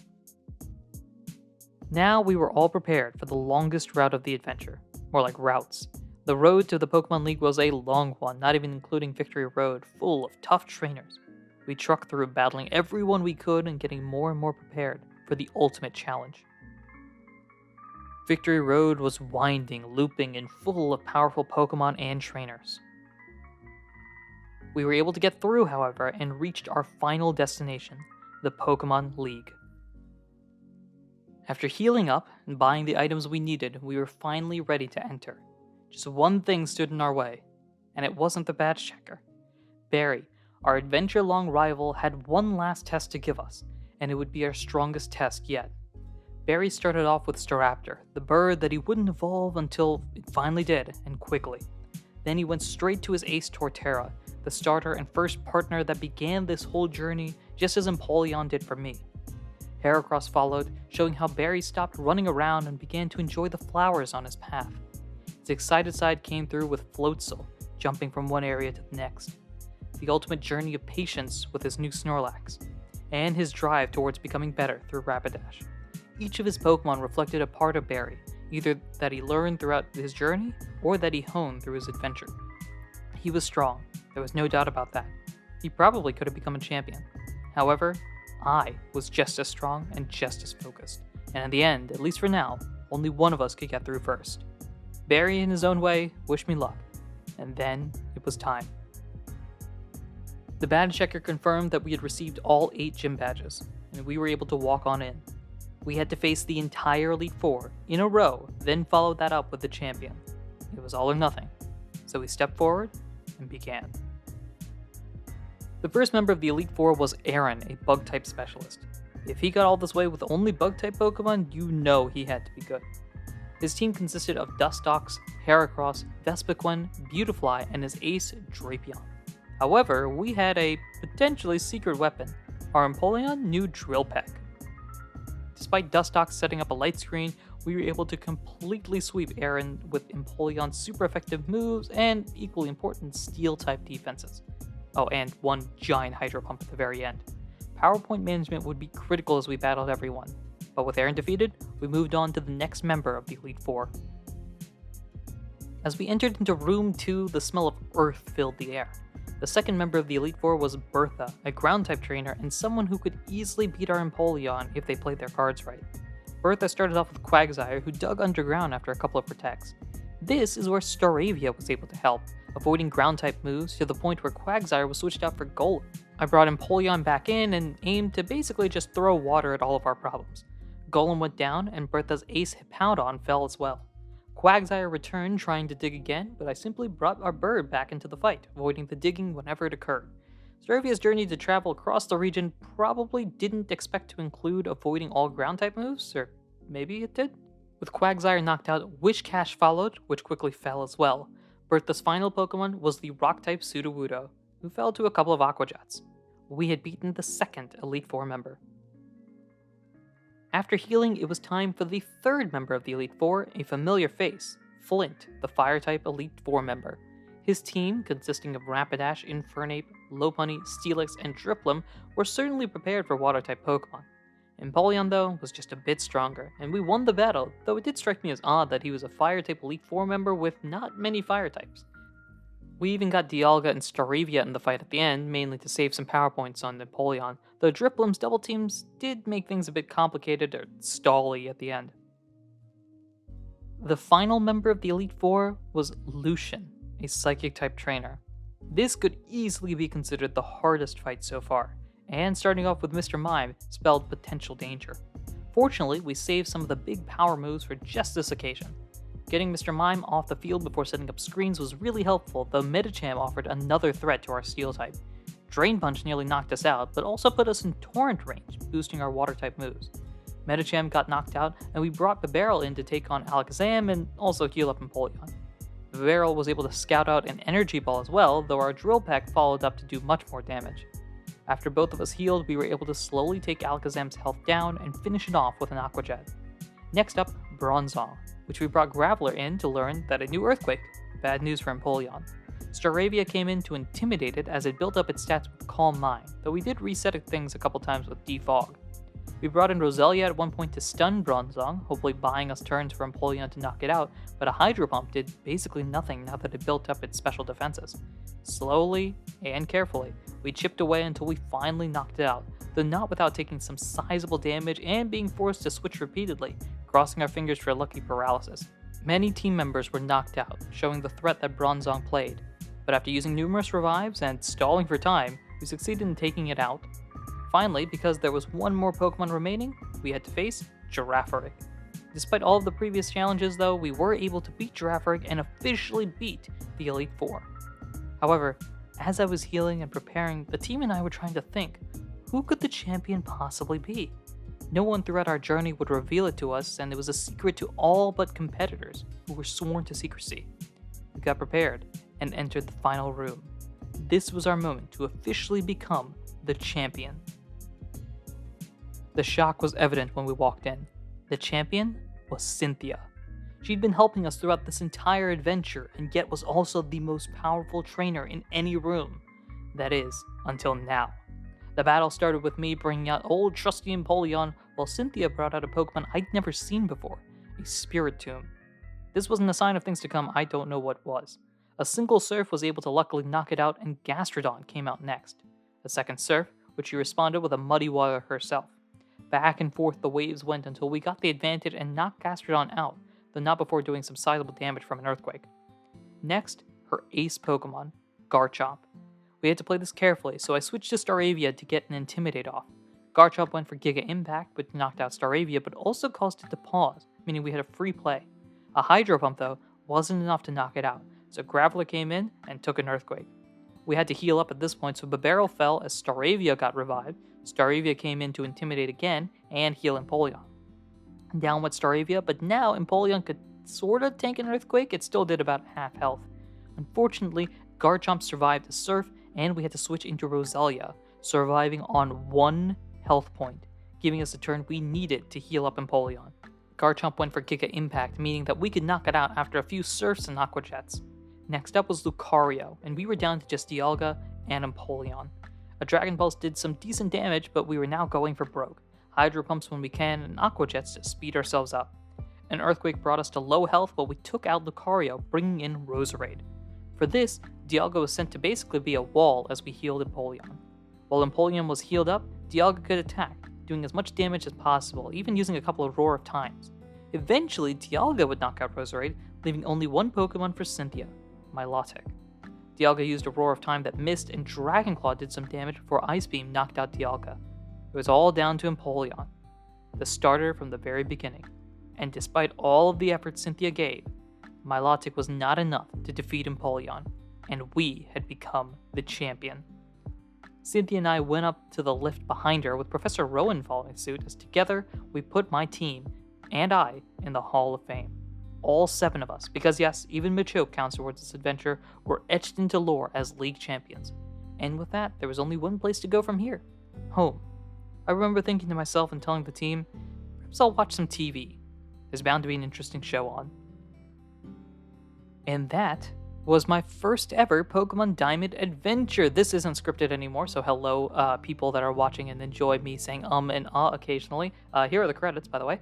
Now we were all prepared for the longest route of the adventure. More like routes. The road to the Pokemon League was a long one, not even including Victory Road, full of tough trainers. We trucked through battling everyone we could and getting more and more prepared for the ultimate challenge. Victory Road was winding, looping, and full of powerful Pokemon and trainers. We were able to get through, however, and reached our final destination, the Pokemon League. After healing up and buying the items we needed, we were finally ready to enter. Just one thing stood in our way, and it wasn't the badge checker. Barry, our adventure-long rival, had one last test to give us, and it would be our strongest test yet. Barry started off with Staraptor, the bird that he wouldn't evolve until it finally did, and quickly. Then he went straight to his ace Torterra, the starter and first partner that began this whole journey just as Empoleon did for me. Heracross followed, showing how Barry stopped running around and began to enjoy the flowers on his path. His excited side came through with Floatzel, jumping from one area to the next. The ultimate journey of patience with his new Snorlax, and his drive towards becoming better through Rapidash. Each of his Pokemon reflected a part of Barry, either that he learned throughout his journey, or that he honed through his adventure. He was strong, there was no doubt about that. He probably could have become a champion. However, I was just as strong and just as focused, and in the end, at least for now, only one of us could get through first. Barry, in his own way, wished me luck, and then it was time. The badge checker confirmed that we had received all 8 gym badges, and we were able to walk on in. We had to face the entire Elite Four in a row, then followed that up with the champion. It was all or nothing, so we stepped forward and began. The first member of the Elite Four was Aaron, a Bug-type specialist. If he got all this way with only Bug-type Pokemon, you know he had to be good. His team consisted of Dustox, Heracross, Vespiquen, Beautifly, and his ace, Drapion. However, we had a potentially secret weapon. Our Empoleon knew Drill Peck. Despite Dustox setting up a light screen, we were able to completely sweep Aaron with Empoleon's super effective moves and, equally important, Steel-type defenses. Oh, and one giant Hydro Pump at the very end. PowerPoint management would be critical as we battled everyone, but with Aaron defeated, we moved on to the next member of the Elite Four. As we entered into Room 2, the smell of Earth filled the air. The second member of the Elite Four was Bertha, a Ground-type trainer and someone who could easily beat our Empoleon if they played their cards right. Bertha started off with Quagsire, who dug underground after a couple of protects. This is where Staravia was able to help, avoiding Ground-type moves to the point where Quagsire was switched out for Golem. I brought Empoleon back in and aimed to basically just throw water at all of our problems. Golem went down, and Bertha's ace Hippowdon fell as well. Quagsire returned trying to dig again, but I simply brought our bird back into the fight, avoiding the digging whenever it occurred. Staravia's journey to travel across the region probably didn't expect to include avoiding all Ground-type moves, or maybe it did? With Quagsire knocked out, Wishcash followed, which quickly fell as well. Bertha's final Pokemon was the Rock-type Sudowoodo, who fell to a couple of Aqua Jets. We had beaten the second Elite Four member. After healing, it was time for the third member of the Elite Four, a familiar face, Flint, the Fire-type Elite Four member. His team, consisting of Rapidash, Infernape, Lopunny, Steelix, and Dripplum, were certainly prepared for Water-type Pokemon. Empoleon, though, was just a bit stronger, and we won the battle, though it did strike me as odd that he was a Fire-type Elite Four member with not many Fire types. We even got Dialga and Staravia in the fight at the end, mainly to save some power points on Empoleon, though Dripplum's double teams did make things a bit complicated or stally at the end. The final member of the Elite Four was Lucian, a Psychic-type trainer. This could easily be considered the hardest fight so far, and starting off with Mr. Mime spelled potential danger. Fortunately, we saved some of the big power moves for just this occasion. Getting Mr. Mime off the field before setting up screens was really helpful, though Medicham offered another threat to our Steel type. Drain Punch nearly knocked us out, but also put us in Torrent range, boosting our Water-type moves. Medicham got knocked out, and we brought Bibarel in to take on Alakazam and also heal up Empoleon. Bibarel was able to scout out an Energy Ball as well, though our Drill Peck followed up to do much more damage. After both of us healed, we were able to slowly take Alakazam's health down and finish it off with an Aqua Jet. Next up, Bronzong, which we brought Graveler in to learn that it knew Earthquake. Bad news for Empoleon. Staravia came in to intimidate it as it built up its stats with Calm Mind, though we did reset things a couple times with Defog. We brought in Roselia at one point to stun Bronzong, hopefully buying us turns for Empoleon to knock it out, but a Hydro Pump did basically nothing now that it built up its special defenses. Slowly and carefully, we chipped away until we finally knocked it out, though not without taking some sizable damage and being forced to switch repeatedly, crossing our fingers for lucky paralysis. Many team members were knocked out, showing the threat that Bronzong played, but after using numerous revives and stalling for time, we succeeded in taking it out. Finally, because there was one more Pokemon remaining, we had to face Girafarig. Despite all of the previous challenges though, we were able to beat Girafarig and officially beat the Elite Four. However, as I was healing and preparing, the team and I were trying to think, who could the champion possibly be? No one throughout our journey would reveal it to us, and it was a secret to all but competitors, who were sworn to secrecy. We got prepared and entered the final room. This was our moment to officially become the champion. The shock was evident when we walked in. The champion was Cynthia. She'd been helping us throughout this entire adventure and yet was also the most powerful trainer in any room. That is, until now. The battle started with me bringing out old trusty Empoleon while Cynthia brought out a Pokemon I'd never seen before, a Spiritomb. This wasn't a sign of things to come, I don't know what was. A single Surf was able to luckily knock it out and Gastrodon came out next. A second Surf, which she responded with a Muddy Water herself. Back and forth the waves went until we got the advantage and knocked Gastrodon out, though not before doing some sizable damage from an Earthquake. Next, her ace Pokemon, Garchomp. We had to play this carefully, so I switched to Staravia to get an Intimidate off. Garchomp went for Giga Impact, which knocked out Staravia, but also caused it to pause, meaning we had a free play. A Hydro Pump, though, wasn't enough to knock it out, so Graveler came in and took an Earthquake. We had to heal up at this point, so Bibarel fell as Staravia got revived. Staravia came in to Intimidate again and heal Empoleon. Down went Staravia, but now Empoleon could sorta tank an Earthquake. It still did about half health. Unfortunately, Garchomp survived the Surf, and we had to switch into Roselia, surviving on 1 health point, giving us the turn we needed to heal up Empoleon. Garchomp went for Giga Impact, meaning that we could knock it out after a few Surfs and Aqua Jets. Next up was Lucario, and we were down to just Dialga and Empoleon. A Dragon Pulse did some decent damage, but we were now going for broke. Hydro Pumps when we can, and Aqua Jets to speed ourselves up. An Earthquake brought us to low health, but we took out Lucario, bringing in Roserade. For this, Dialga was sent to basically be a wall as we healed Empoleon. While Empoleon was healed up, Dialga could attack, doing as much damage as possible, even using a couple of Roar of Times. Eventually, Dialga would knock out Roserade, leaving only one Pokemon for Cynthia, Milotic. Dialga used a Roar of Time that missed, and Dragon Claw did some damage before Ice Beam knocked out Dialga. It was all down to Empoleon, the starter from the very beginning. And despite all of the effort Cynthia gave, Milotic was not enough to defeat Empoleon, and we had become the champion. Cynthia and I went up to the lift behind her with Professor Rowan following suit as together we put my team and I in the Hall of Fame. All 7 of us, because yes, even Machoke counts towards this adventure, were etched into lore as league champions. And with that, there was only one place to go from here: home. I remember thinking to myself and telling the team, perhaps I'll watch some TV. There's bound to be an interesting show on. And that was my first ever Pokemon Diamond adventure. This isn't scripted anymore, so hello, people that are watching and enjoy me saying and occasionally. Here are the credits, by the way.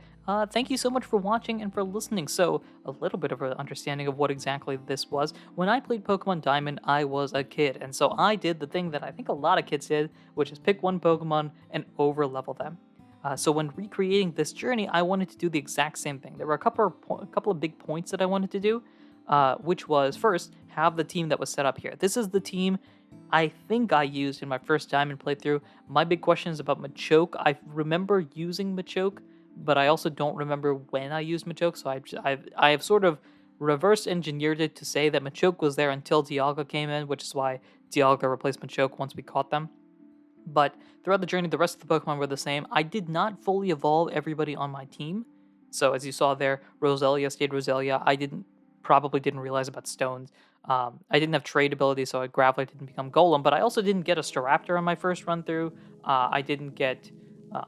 Thank you so much for watching and for listening. So, a little bit of an understanding of what exactly this was. When I played Pokemon Diamond, I was a kid, and so I did the thing that I think a lot of kids did, which is pick one Pokemon and over-level them. So when recreating this journey, I wanted to do the exact same thing. There were a couple of big points that I wanted to do. Which was, first, have the team that was set up here. This is the team I think I used in my first Diamond playthrough. My big question is about Machoke. I remember using Machoke, but I also don't remember when I used Machoke, so I have sort of reverse engineered it to say that Machoke was there until Dialga came in, which is why Dialga replaced Machoke once we caught them. But throughout the journey, the rest of the Pokemon were the same. I did not fully evolve everybody on my team. So as you saw there, Roselia stayed Roselia. I probably didn't realize about stones. I didn't have trade ability, so Graveler didn't become Golem, but I also didn't get a Staraptor on my first run through. I didn't get...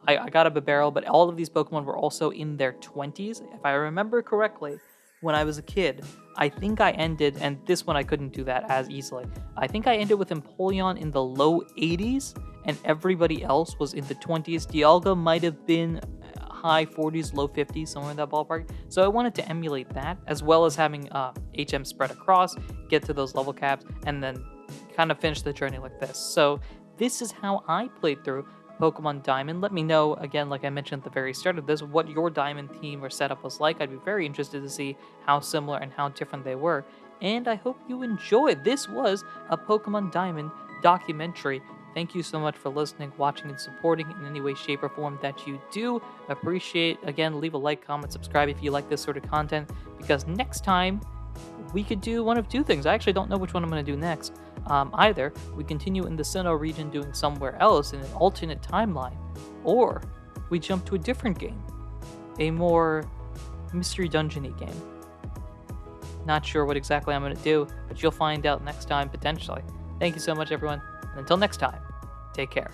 I got a Bibarel, but all of these Pokemon were also in their 20s. If I remember correctly, when I was a kid, I think I ended, and this one I couldn't do that as easily. I think I ended with Empoleon in the low 80s, and everybody else was in the 20s. Dialga might have been high 40s, low 50s, somewhere in that ballpark. So I wanted to emulate that, as well as having HM spread across, get to those level caps, and then kind of finish the journey like this. So this is how I played through Pokemon Diamond. Let me know, again, like I mentioned at the very start of this, what your Diamond team or setup was like. I'd be very interested to see how similar and how different they were. And I hope you enjoyed. This was a Pokemon Diamond documentary. Thank you so much for listening, watching, and supporting in any way, shape, or form that you do. Appreciate, again, leave a like, comment, subscribe if you like this sort of content, because next time we could do one of two things. I actually don't know which one I'm going to do next. Either we continue in the Sinnoh region doing somewhere else in an alternate timeline, or we jump to a different game, a more mystery dungeon-y game. Not sure what exactly I'm going to do, but you'll find out next time, potentially. Thank you so much, everyone, and until next time, take care.